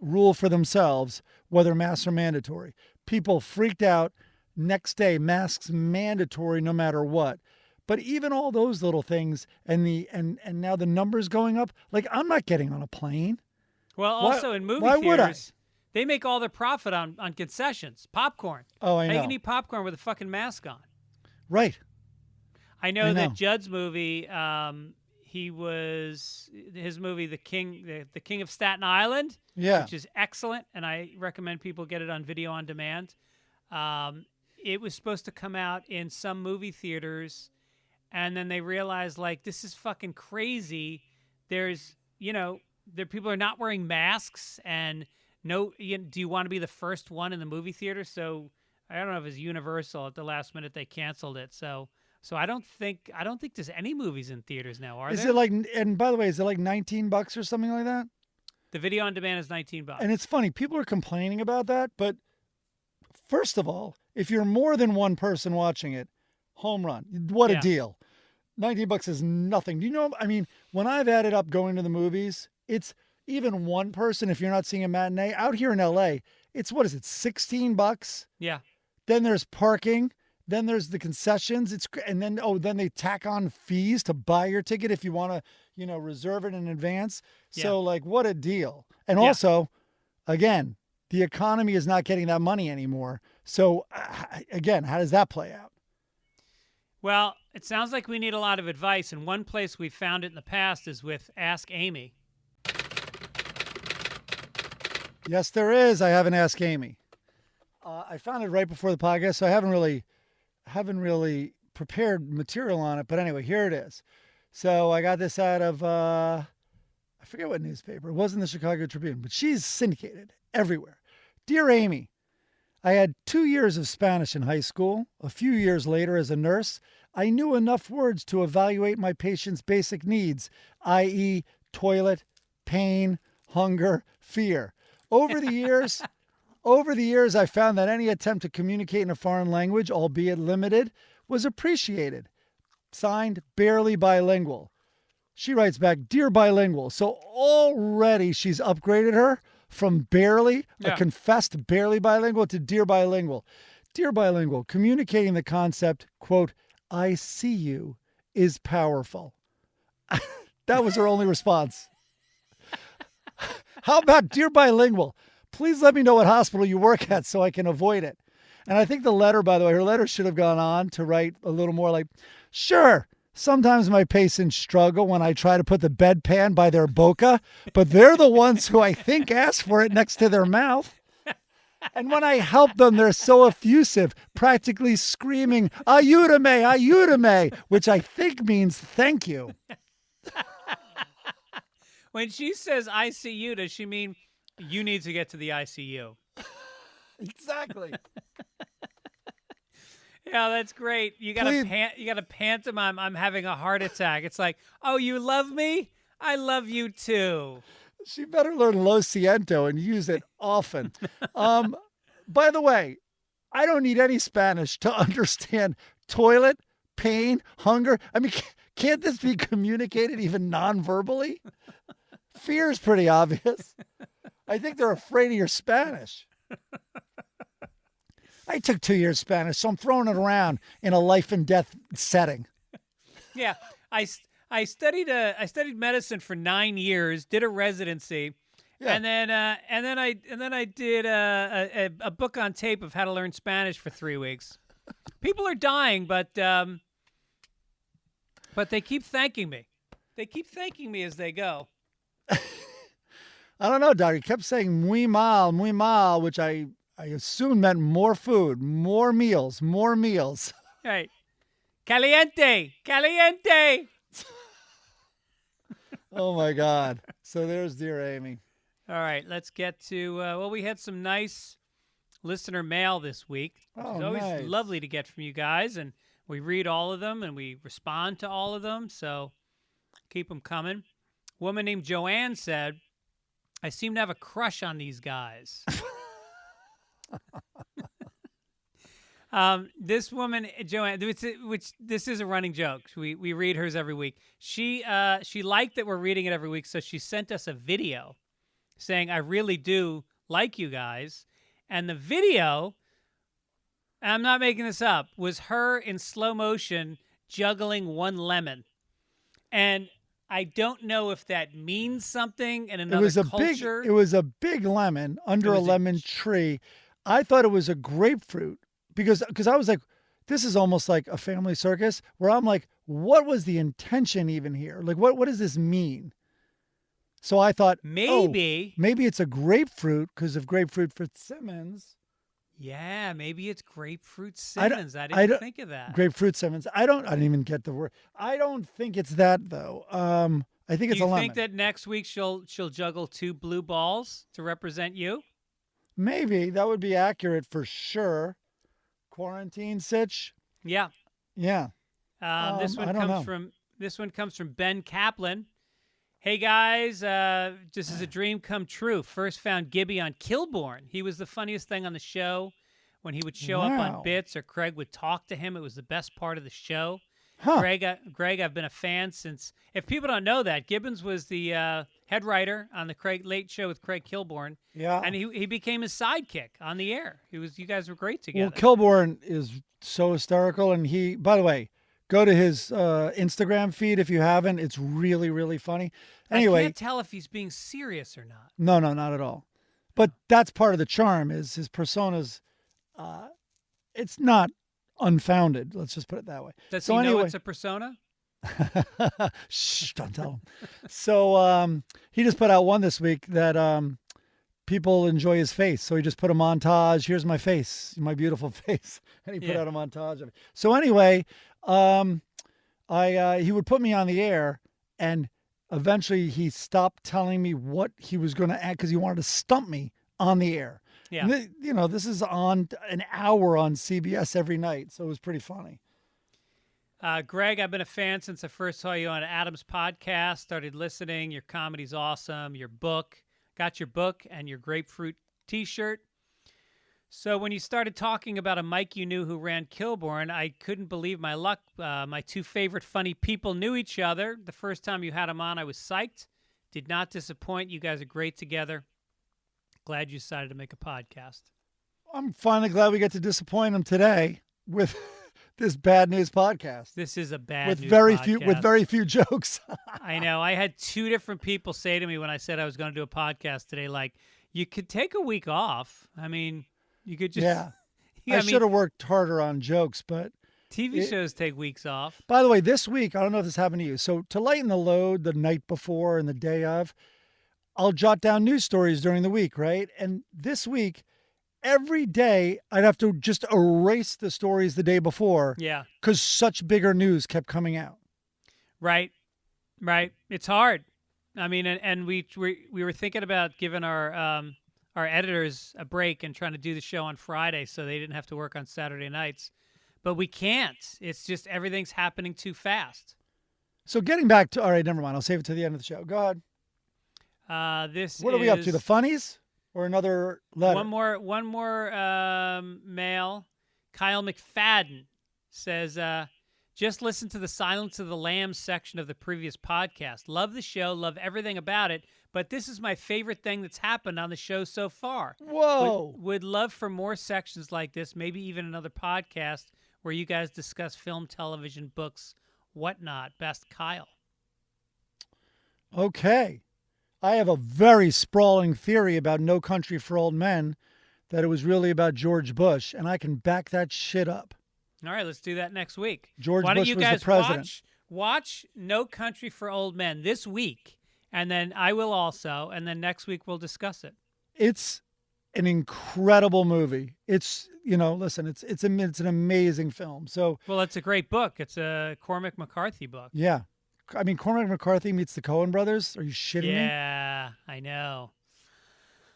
rule for themselves whether masks are mandatory. People freaked out. Next day, masks mandatory no matter what. But even all those little things and now the numbers going up, like I'm not getting on a plane. Well, also in movie theaters, would I? They make all their profit on concessions, popcorn. Oh, I know. How you can eat popcorn with a fucking mask on? Right. I know that Judd's movie, his movie, The King of Staten Island, which is excellent, and I recommend people get it on video on demand. It was supposed to come out in some movie theaters, and then they realized, like, this is fucking crazy. There's, people are not wearing masks, and do you want to be the first one in the movie theater? So I don't know if it's Universal. At the last minute, they canceled it. So I don't think there's any movies in theaters now, are there? Is it like, and by the way, is it like $19 or something like that? The video on demand is $19. And it's funny, people are complaining about that, but first of all, if you're more than one person watching it, home run. What a deal. $19 is nothing. Do you know, I mean, when I've added up going to the movies, it's even one person, if you're not seeing a matinee, out here in LA, it's, what is it, $16? Yeah. Then there's parking. Then there's the concessions. And then they tack on fees to buy your ticket if you want to, reserve it in advance. So like, what a deal. And also, again, the economy is not getting that money anymore. So again, how does that play out? Well, it sounds like we need a lot of advice. And one place we've found it in the past is with Ask Amy. Yes, there is. I have an Ask Amy. I found it right before the podcast, so I haven't really prepared material on it, but anyway, here it is. So I got this out of, I forget what newspaper. It wasn't the Chicago Tribune, but she's syndicated everywhere. Dear Amy, I had 2 years of Spanish in high school. A few years later, as a nurse, I knew enough words to evaluate my patient's basic needs, i.e., toilet, pain, hunger, fear. Over the years, I found that any attempt to communicate in a foreign language, albeit limited, was appreciated. Signed, Barely Bilingual. She writes back, Dear Bilingual. So already she's upgraded her from barely, a confessed barely bilingual, to Dear Bilingual. Dear Bilingual, communicating the concept, quote, I see you, is powerful. That was her only response. How about Dear Bilingual? Please let me know what hospital you work at so I can avoid it. And I think the letter, by the way, her letter should have gone on to write a little more like, sure, sometimes my patients struggle when I try to put the bedpan by their boca, but they're the ones who I think ask for it next to their mouth. And when I help them, they're so effusive, practically screaming, ayúdame, ayúdame, which I think means thank you. When she says ICU, does she mean you need to get to the ICU? Exactly. Yeah, that's great. You got to pantomime. I'm having a heart attack. It's like, oh, you love me? I love you too. She better learn Lo Siento and use it often. By the way, I don't need any Spanish to understand toilet, pain, hunger. I mean, can't this be communicated even non-verbally? Fear is pretty obvious. I think they're afraid of your Spanish. I took 2 years Spanish, so I'm throwing it around in a life and death setting. Yeah, I studied medicine for 9 years, did a residency, and then I did a book on tape of how to learn Spanish for 3 weeks. People are dying, but they keep thanking me. They keep thanking me as they go. I don't know, Doc. He kept saying muy mal, which I assume meant more food, more meals. Right. Caliente. Oh, my God. So there's Dear Amy. All right, let's get to, we had some nice listener mail this week. It's always nice. Lovely to get from you guys, and we read all of them, and we respond to all of them, so keep them coming. A woman named Joanne said, I seem to have a crush on these guys. This woman, Joanne, which this is a running joke. We read hers every week. She liked that we're reading it every week, so she sent us a video saying, I really do like you guys. And the video, I'm not making this up, was her in slow motion juggling one lemon. And I don't know if that means something in another culture. It was a big lemon under a lemon tree. I thought it was a grapefruit because I was like, this is almost like a family circus where I'm like, what was the intention even here? Like, what does this mean? So I thought maybe it's a grapefruit because of grapefruit Fitzsimmons. Yeah, maybe it's grapefruit Simmons. I didn't think of that. Grapefruit Simmons. I didn't even get the word. I don't think it's that though. I think it's a lemon. You think that next week she'll juggle 2 blue balls to represent you? Maybe that would be accurate for sure. Quarantine sitch. Yeah. Yeah. This one comes from Ben Kaplan. Hey guys, this is a dream come true. First found Gibby on Kilborn. He was the funniest thing on the show. When he would show up on bits or Craig would talk to him, it was the best part of the show. Huh. Greg, I've been a fan since. If people don't know that, Gibbons was the head writer on the Craig Late Show with Craig Kilborn. Yeah, and he became his sidekick on the air. You guys were great together. Well, Kilborn is so hysterical, and he, by the way, go to his Instagram feed if you haven't. It's really, really funny. Anyway, I can't tell if he's being serious or not. No, not at all. But that's part of the charm is his personas. It's not unfounded. Let's just put it that way. Does he know it's a persona? Shh, don't tell him. So he just put out one this week that people enjoy his face. So he just put a montage. Here's my face, my beautiful face. And he put out a montage of it. So anyway, he would put me on the air, and eventually he stopped telling me what he was going to add because he wanted to stump me on the air. Yeah. This is on an hour on CBS every night. So it was pretty funny. Greg, I've been a fan since I first saw you on Adam's podcast, started listening. Your comedy's awesome. Your book, got your book and your grapefruit t-shirt. So when you started talking about a Mike you knew who ran Kilborn, I couldn't believe my luck. My two favorite funny people knew each other. The first time you had them on, I was psyched. Did not disappoint. You guys are great together. Glad you decided to make a podcast. I'm finally glad we get to disappoint him today with this bad news podcast. This is a bad with news very podcast. With very few jokes. I know. I had two different people say to me when I said I was going to do a podcast today, like, you could take a week off. I mean, you could just... Yeah. I should have worked harder on jokes, but... TV shows take weeks off. By the way, this week, I don't know if this happened to you. So to lighten the load the night before and the day of, I'll jot down news stories during the week, right? And this week, every day, I'd have to just erase the stories the day before. Yeah. Because such bigger news kept coming out. Right. It's hard. I mean, and we were thinking about giving our editors a break and trying to do the show on Friday so they didn't have to work on Saturday nights. But we can't. It's just everything's happening too fast. So getting back to... All right, never mind. I'll save it to the end of the show. Go ahead. What are we up to? The funnies or another letter? One more mail. Kyle McFadden says, just listen to the Silence of the Lambs section of the previous podcast. Love the show, love everything about it, but this is my favorite thing that's happened on the show so far. Whoa. Would love for more sections like this, maybe even another podcast where you guys discuss film, television, books, whatnot. Best, Kyle. Okay. I have a very sprawling theory about No Country for Old Men, that it was really about George Bush, and I can back that shit up. All right, let's do that next week. Why don't you guys was the president. Watch No Country for Old Men this week, and then I will also, and then next week we'll discuss it. It's an incredible movie. It's, listen, it's an amazing film. So, well, it's a great book. It's a Cormac McCarthy book. Yeah. I mean, Cormac McCarthy meets the Coen brothers. Are you shitting me? Yeah, I know.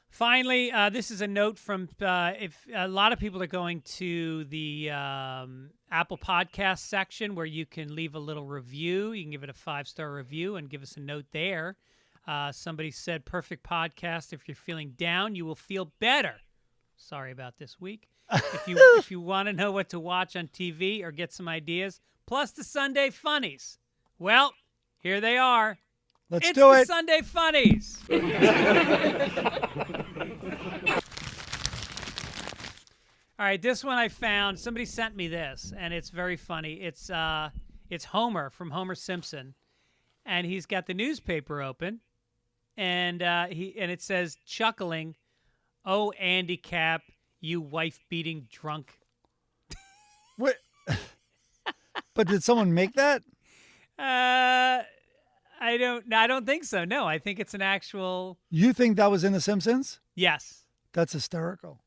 Finally, this is a note from if a lot of people are going to the Apple Podcast section where you can leave a little review. You can give it a 5-star review and give us a note there. Somebody said, perfect podcast. If you're feeling down, you will feel better. Sorry about this week. If you want to know what to watch on TV or get some ideas, plus the Sunday funnies. Well, here they are. Let's do it. It's the Sunday Funnies. All right, this one I found. Somebody sent me this, and it's very funny. It's Homer from Homer Simpson, and he's got the newspaper open, and it says, chuckling, "Oh, Andy Capp, you wife-beating drunk." What? But did someone make that? I don't think so. No, I think it's an actual. You think that was in The Simpsons? Yes. That's hysterical.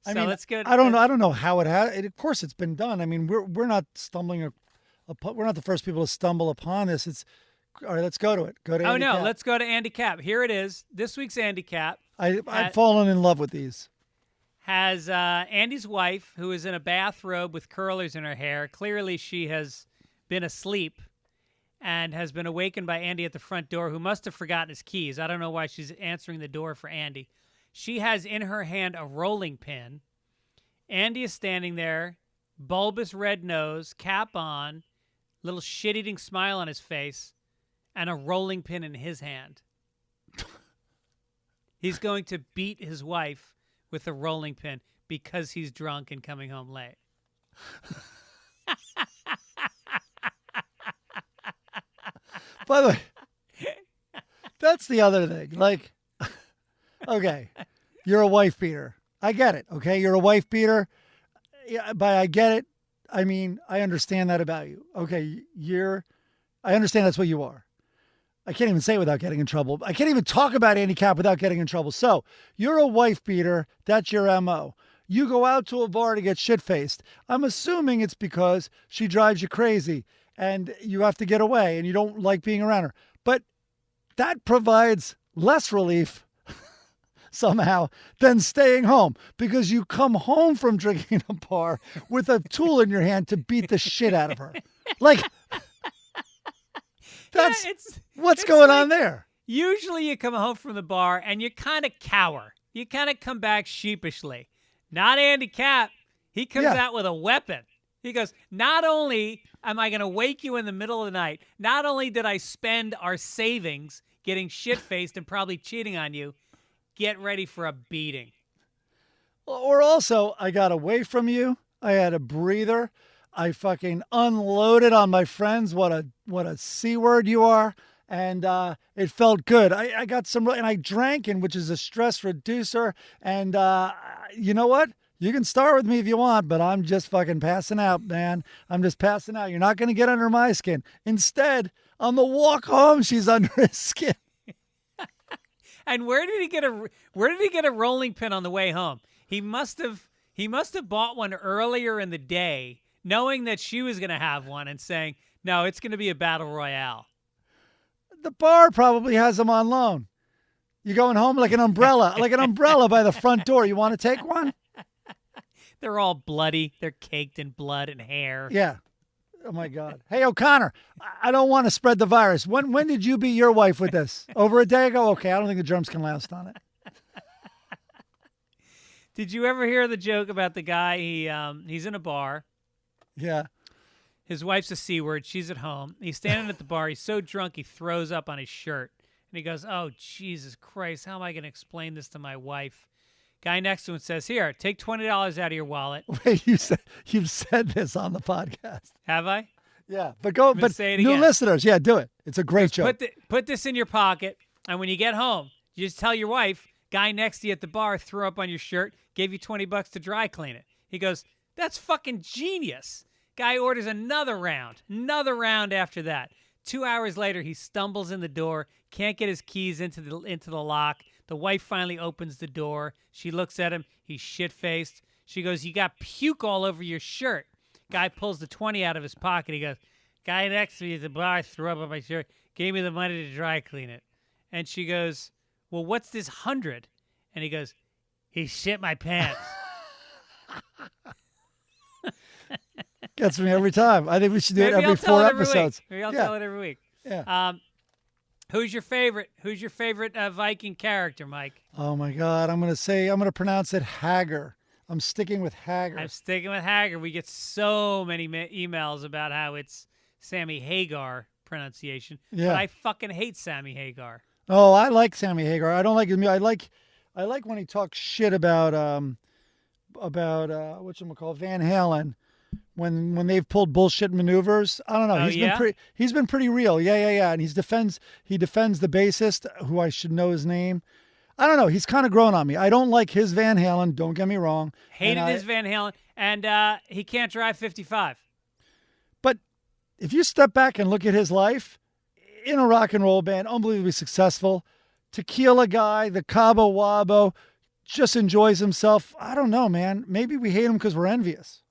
I mean, let's go. I don't know how it had. Of course, it's been done. I mean, we're not stumbling. We're not the first people to stumble upon this. It's all right. Let's go to it. Go to. Andy Capp. Let's go to Andy Capp. Here it is. This week's Andy Capp. I've fallen in love with these. Has Andy's wife, who is in a bathrobe with curlers in her hair. Clearly, she has been asleep and has been awakened by Andy at the front door, who must have forgotten his keys. I don't know why she's answering the door for Andy. She has in her hand a rolling pin. Andy is standing there, bulbous red nose, cap on, little shit-eating smile on his face, and a rolling pin in his hand. He's going to beat his wife with a rolling pin because he's drunk and coming home late. By the way, that's the other thing. Like, okay, you're a wife beater. I get it. Okay, you're a wife beater. Yeah, but I get it. I mean, I understand that about you. Okay, I understand that's what you are. I can't even say it without getting in trouble. I can't even talk about Andy Capp without getting in trouble. So you're a wife beater. That's your MO. You go out to a bar to get shit-faced. I'm assuming it's because she drives you crazy and you have to get away and you don't like being around her. But that provides less relief somehow than staying home, because you come home from drinking a bar with a tool in your hand to beat the shit out of her. Like, that's what's going on there. Usually you come home from the bar and you kind of cower. You kind of come back sheepishly. Not Andy Capp. He comes out with a weapon. He goes, not only am I going to wake you in the middle of the night, not only did I spend our savings getting shit-faced and probably cheating on you, get ready for a beating. Or also, I got away from you. I had a breather. I fucking unloaded on my friends what a C word you are. And it felt good. I got some, and I drank, which is a stress reducer. And you know what? You can start with me if you want, but I'm just fucking passing out, man. I'm just passing out. You're not going to get under my skin. Instead, on the walk home, she's under his skin. And where did he get a rolling pin on the way home? He must have bought one earlier in the day, knowing that she was going to have one and saying, "No, it's going to be a battle royale." The bar probably has them on loan. You're going home like an umbrella by the front door. You want to take one? They're all bloody. They're caked in blood and hair. Yeah. Oh, my God. Hey, O'Connor, I don't want to spread the virus. When did you beat your wife with this? Over a day ago? Okay, I don't think the germs can last on it. Did you ever hear the joke about the guy? He's in a bar. Yeah. His wife's a C word. She's at home. He's standing at the bar. He's so drunk he throws up on his shirt. And he goes, "Oh, Jesus Christ, how am I going to explain this to my wife?" Guy next to him says, "Here, take $20 out of your wallet." Wait, you've said this on the podcast. Have I? Yeah, but say it new again. Listeners, yeah, do it. It's a great joke. Put this in your pocket, and when you get home, you just tell your wife, guy next to you at the bar threw up on your shirt, gave you $20 to dry clean it. He goes, "That's fucking genius." Guy orders another round after that. 2 hours later, he stumbles in the door, can't get his keys into the lock. The wife finally opens the door. She looks at him. He's shit-faced. She goes, "You got puke all over your shirt." Guy pulls the 20 out of his pocket. He goes, "Guy next to me at the bar threw up on my shirt, gave me the money to dry clean it." And she goes, "Well, what's this 100? And he goes, "He shit my pants." Gets me every time. I think we should do it every 4 episodes. Maybe I'll tell it every week. Yeah. Who's your favorite Viking character, Mike? Oh my God. I'm going to pronounce it Hagar. I'm sticking with Hagar. I'm sticking with Hagar. We get so many emails about how it's Sammy Hagar pronunciation. Yeah. But I fucking hate Sammy Hagar. Oh, I like Sammy Hagar. I don't like his music. I like when he talks shit about whatchamacallit, Van Halen. When they've pulled bullshit maneuvers, I don't know. He's been pretty real. Yeah. And he defends the bassist, who I should know his name. I don't know. He's kind of grown on me. I don't like his Van Halen. Don't get me wrong. Hated his Van Halen, and he can't drive 55. But if you step back and look at his life in a rock and roll band, unbelievably successful, tequila guy, the Cabo Wabo, just enjoys himself. I don't know, man. Maybe we hate him because we're envious.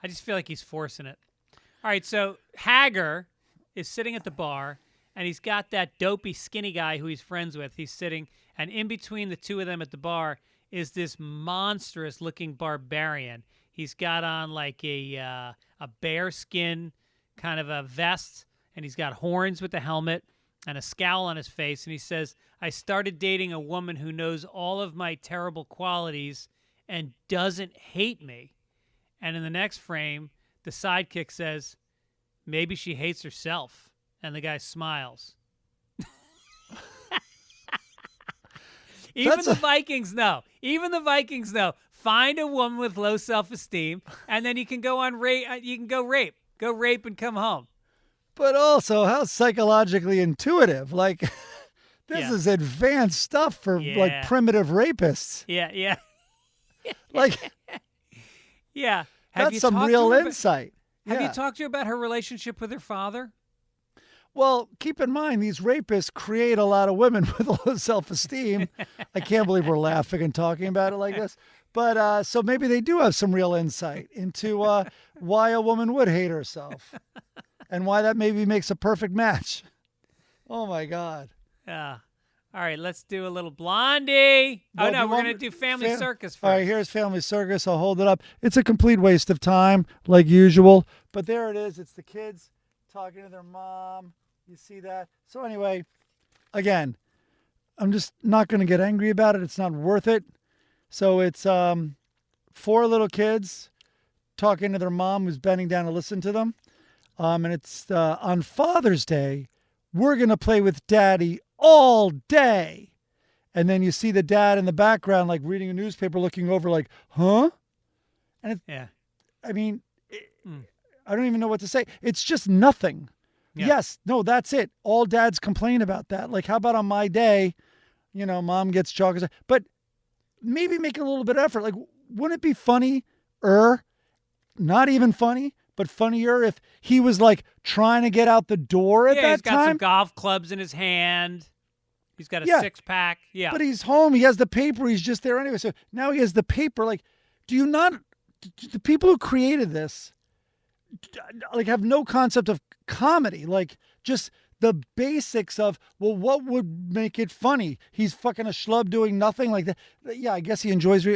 I just feel like he's forcing it. All right, so Hagar is sitting at the bar, and he's got that dopey, skinny guy who he's friends with. He's sitting, and in between the two of them at the bar is this monstrous-looking barbarian. He's got on like a bearskin kind of a vest, and he's got horns with the helmet and a scowl on his face. And he says, "I started dating a woman who knows all of my terrible qualities and doesn't hate me." And in the next frame, the sidekick says, "Maybe she hates herself." And the guy smiles. Even the Vikings know. Find a woman with low self-esteem, and then you can go on rape. You can go rape. Go rape and come home. But also, how psychologically intuitive. Like, this is advanced stuff for like primitive rapists. Yeah. Like, yeah. That's some real insight. Have you talked to her about her relationship with her father? Well, keep in mind, these rapists create a lot of women with low self-esteem. I can't believe we're laughing and talking about it like this. But so maybe they do have some real insight into why a woman would hate herself and why that maybe makes a perfect match. Oh, my God. Yeah. All right, let's do a little Blondie. Well, oh, no, we're going to do Family Circus first. All right, here's Family Circus. I'll hold it up. It's a complete waste of time, like usual. But there it is. It's the kids talking to their mom. You see that? So anyway, again, I'm just not going to get angry about it. It's not worth it. So it's 4 little kids talking to their mom who's bending down to listen to them. And it's on Father's Day, we're going to play with Daddy all day. And then you see the dad in the background, like reading a newspaper, looking over like, huh? And I mean, I don't even know what to say. It's just nothing. Yeah. Yes. No, that's it. All dads complain about that. Like, how about on my day, mom gets chocolates, but maybe make a little bit of effort. Like, wouldn't it be funny, not even funny, but funnier if he was like trying to get out the door at that time? He's got some golf clubs in his hand. He's got a 6-pack. Yeah. But he's home. He has the paper. He's just there anyway. So now he has the paper. Like, do the people who created this, like, have no concept of comedy? Like, just the basics of, well, what would make it funny? He's fucking a schlub doing nothing like that. Yeah, I guess he enjoys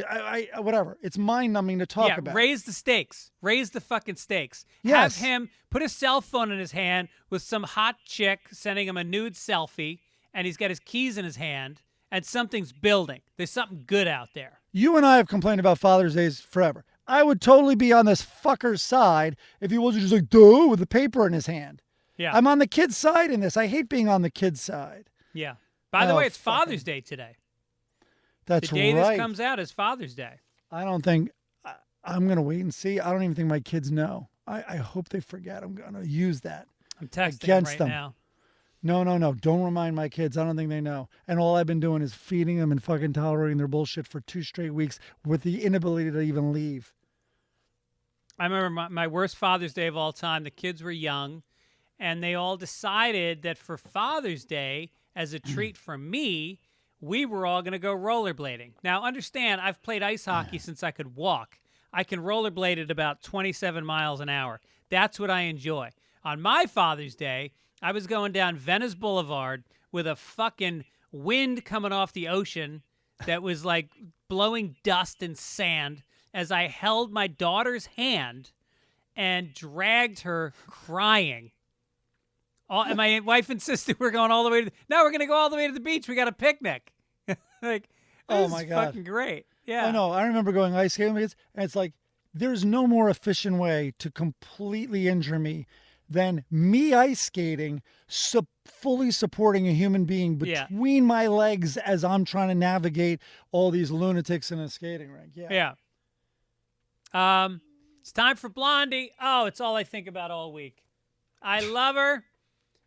whatever. It's mind-numbing to talk about. Raise the stakes. Raise the fucking stakes. Yes. Have him put a cell phone in his hand with some hot chick sending him a nude selfie, and he's got his keys in his hand, and something's building. There's something good out there. You and I have complained about Father's Days forever. I would totally be on this fucker's side if he wasn't just like, duh, with the paper in his hand. Yeah. I'm on the kid's side in this. I hate being on the kid's side. Yeah. By the way, it's Father's Day today. That's right. The day this comes out is Father's Day. I don't think, I'm going to wait and see. I don't even think my kids know. I hope they forget. I'm going to use that. I'm texting against them them. now. No. Don't remind my kids. I don't think they know. And all I've been doing is feeding them and fucking tolerating their bullshit for 2 straight weeks with the inability to even leave. I remember my worst Father's Day of all time. The kids were young, and they all decided that for Father's Day, as a treat for me, we were all going to go rollerblading. Now, understand, I've played ice hockey since I could walk. I can rollerblade at about 27 miles an hour. That's what I enjoy. On my Father's Day, I was going down Venice Boulevard with a fucking wind coming off the ocean that was like blowing dust and sand as I held my daughter's hand and dragged her crying. And my wife insisted we're going all the way to we're going to go all the way to the beach. We got a picnic. Like, oh my God. Fucking great. Yeah. I know. I remember going ice skating with kids, and it's like, there's no more efficient way to completely injure me than me ice skating, fully supporting a human being between my legs as I'm trying to navigate all these lunatics in a skating rink. Yeah. It's time for Blondie. Oh, it's all I think about all week. I love her.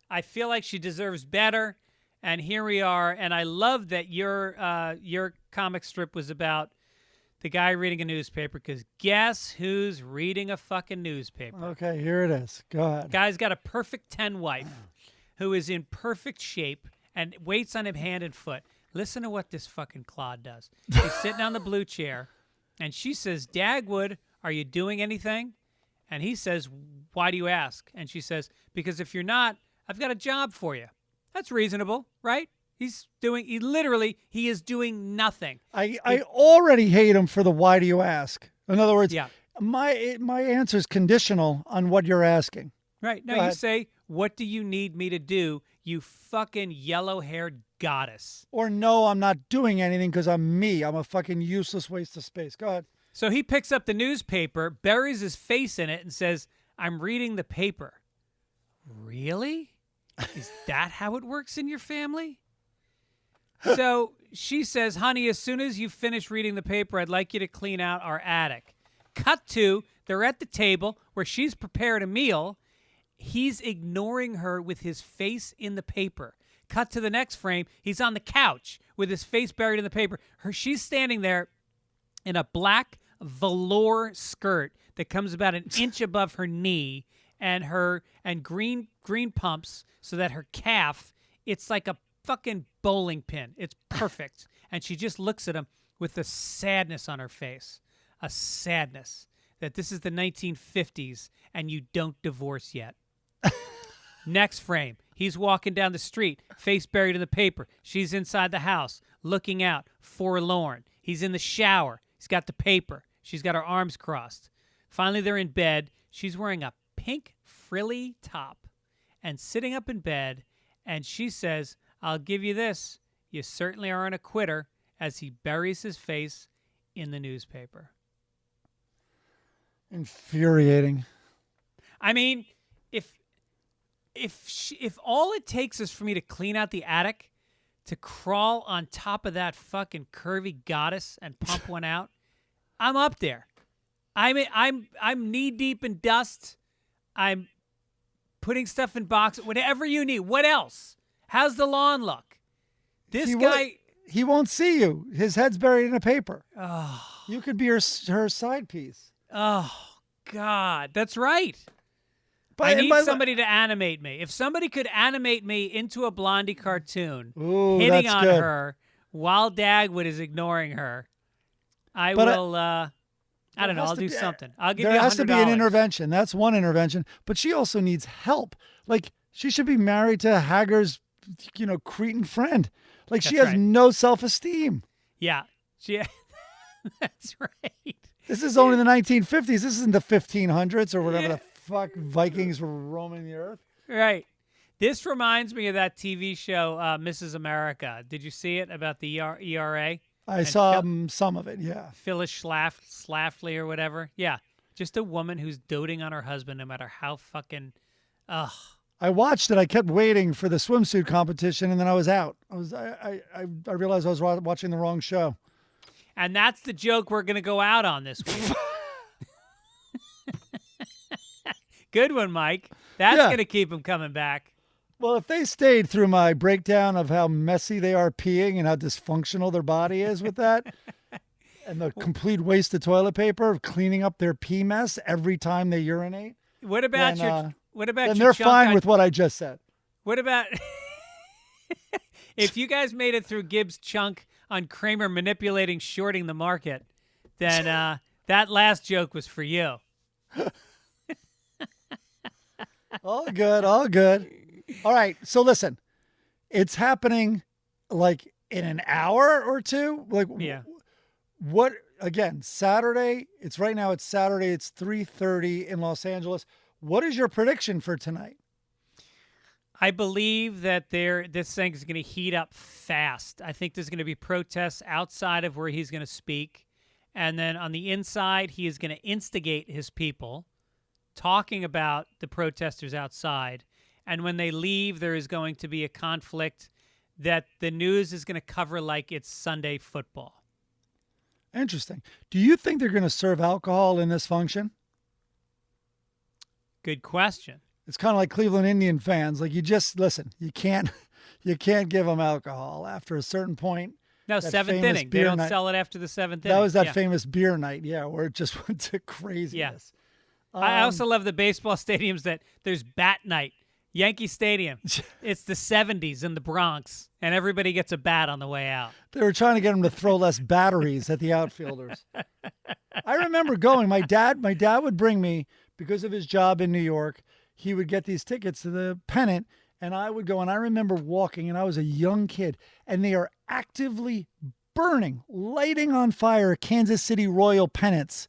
I feel like she deserves better. And here we are. And I love that your comic strip was about the guy reading a newspaper, because guess who's reading a fucking newspaper? Okay, here it is. Go ahead. Guy's got a perfect 10 wife who is in perfect shape and waits on him hand and foot. Listen to what this fucking clod does. He's sitting on the blue chair, and she says, Dagwood, are you doing anything? And he says, why do you ask? And she says, because if you're not, I've got a job for you. That's reasonable, right? He is doing nothing. I already hate him for the why do you ask? In other words, my answer is conditional on what you're asking. Right. Now you say, what do you need me to do, you fucking yellow-haired goddess? Or no, I'm not doing anything because I'm me. I'm a fucking useless waste of space. Go ahead. So he picks up the newspaper, buries his face in it, and says, I'm reading the paper. Really? Is that how it works in your family? So she says, honey, as soon as you finish reading the paper, I'd like you to clean out our attic. Cut to, they're at the table where she's prepared a meal. He's ignoring her with his face in the paper. Cut to the next frame. He's on the couch with his face buried in the paper. She's standing there in a black velour skirt that comes about an inch above her knee and green pumps so that her calf, it's like a fucking bowling pin. It's perfect. And she just looks at him with a sadness on her face, a sadness that this is the 1950s and you don't divorce yet. Next frame, he's walking down the street, face buried in the paper. She's inside the house, looking out, forlorn. He's in the shower. He's got the paper. She's got her arms crossed. Finally, they're in bed. She's wearing a pink frilly top and sitting up in bed, and she says, "I'll give you this. You certainly aren't a quitter," as he buries his face in the newspaper. Infuriating. I mean, if all it takes is for me to clean out the attic, to crawl on top of that fucking curvy goddess and pump one out, I'm up there. I'm knee deep in dust. I'm putting stuff in boxes. Whatever you need. What else? How's the lawn look? This guy. He won't see you. His head's buried in a paper. Oh. You could be her side piece. Oh, God. That's right. But, I need somebody to animate me. If somebody could animate me into a Blondie cartoon, hitting on her while Dagwood is ignoring her, I will, I don't know, I'll do something. I'll give you $100. There has to be an intervention. That's one intervention. But she also needs help. Like, she should be married to Hagar's, cretin friend. Like, she has no self-esteem. Yeah. That's right. This is only the 1950s. This isn't the 1500s or whatever the fuck Vikings were roaming the earth. Right. This reminds me of that TV show, Mrs. America. Did you see it about the ERA? I saw some of it, yeah. Phyllis Schlafly or whatever. Yeah. Just a woman who's doting on her husband no matter how fucking... Ugh. I watched it. I kept waiting for the swimsuit competition, and then I was out. I realized I was watching the wrong show. And that's the joke we're going to go out on this week. Good one, Mike. That's going to keep them coming back. Well, if they stayed through my breakdown of how messy they are peeing and how dysfunctional their body is with that, and the complete waste of toilet paper of cleaning up their pee mess every time they urinate. What about then they're fine with what I just said. What about if you guys made it through Gibbs' chunk on Kramer manipulating shorting the market, then that last joke was for you. All good, all good. All right, so listen, it's happening like in an hour or two. Like, what? Again, Saturday. It's right now. It's Saturday. It's 3:30 in Los Angeles. What is your prediction for tonight? I believe that this thing is going to heat up fast. I think there's going to be protests outside of where he's going to speak. And then on the inside, he is going to instigate his people, talking about the protesters outside. And when they leave, there is going to be a conflict that the news is going to cover like it's Sunday football. Interesting. Do you think they're going to serve alcohol in this function? Good question. It's kind of like Cleveland Indian fans. Like, you just listen. You can't give them alcohol after a certain point. No, seventh inning. They don't sell it after the seventh inning. That was that famous beer night, where it just went to craziness. Yeah. I also love the baseball stadiums that there's bat night. Yankee Stadium. It's the 70s in the Bronx, and everybody gets a bat on the way out. They were trying to get them to throw less batteries at the outfielders. I remember going. My dad would bring me, because of his job in New York, he would get these tickets to the pennant, and I would go. And I remember walking, and I was a young kid, and they are actively burning, lighting on fire Kansas City Royal pennants.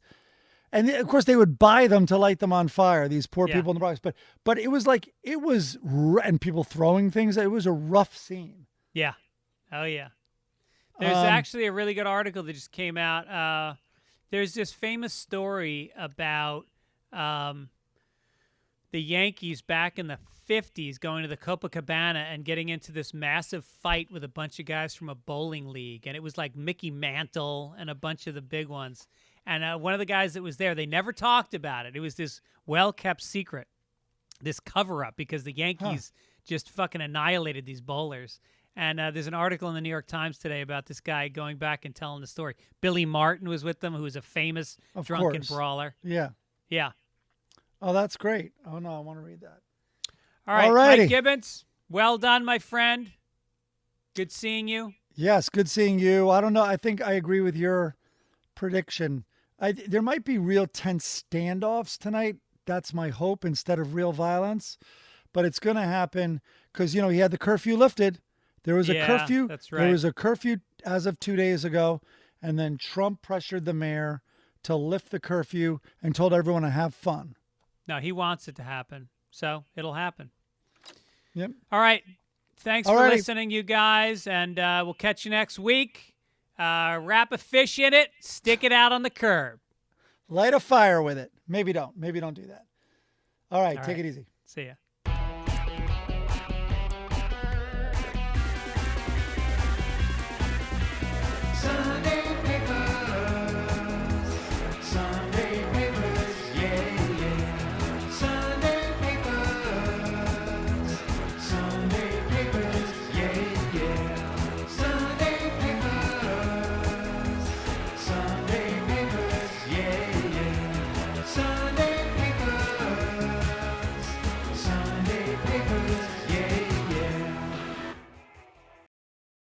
And of course, they would buy them to light them on fire, these poor people in the Bronx. But it was like, and people throwing things. It was a rough scene. Yeah. Oh, yeah. There's actually a really good article that just came out. There's this famous story about the Yankees back in the 50s going to the Copacabana and getting into this massive fight with a bunch of guys from a bowling league. And it was like Mickey Mantle and a bunch of the big ones. And one of the guys that was there, they never talked about it. It was this well-kept secret, this cover-up, because the Yankees just fucking annihilated these bowlers. And there's an article in the New York Times today about this guy going back and telling the story. Billy Martin was with them, who was a famous drunken brawler. Yeah. Yeah. Oh, that's great. Oh, no, I want to read that. All right, Alrighty. Mike Gibbons, well done, my friend. Good seeing you. Yes, good seeing you. I don't know. I think I agree with your prediction. There might be real tense standoffs tonight. That's my hope instead of real violence. But it's going to happen because, he had the curfew lifted. There was a curfew. That's right. There was a curfew as of 2 days ago. And then Trump pressured the mayor to lift the curfew and told everyone to have fun. No, he wants it to happen. So it'll happen. Yep. All right. Thanks for listening, you guys. And we'll catch you next week. Wrap a fish in it. Stick it out on the curb. Light a fire with it. Maybe don't. Maybe don't do that. All right. Take it easy. See ya.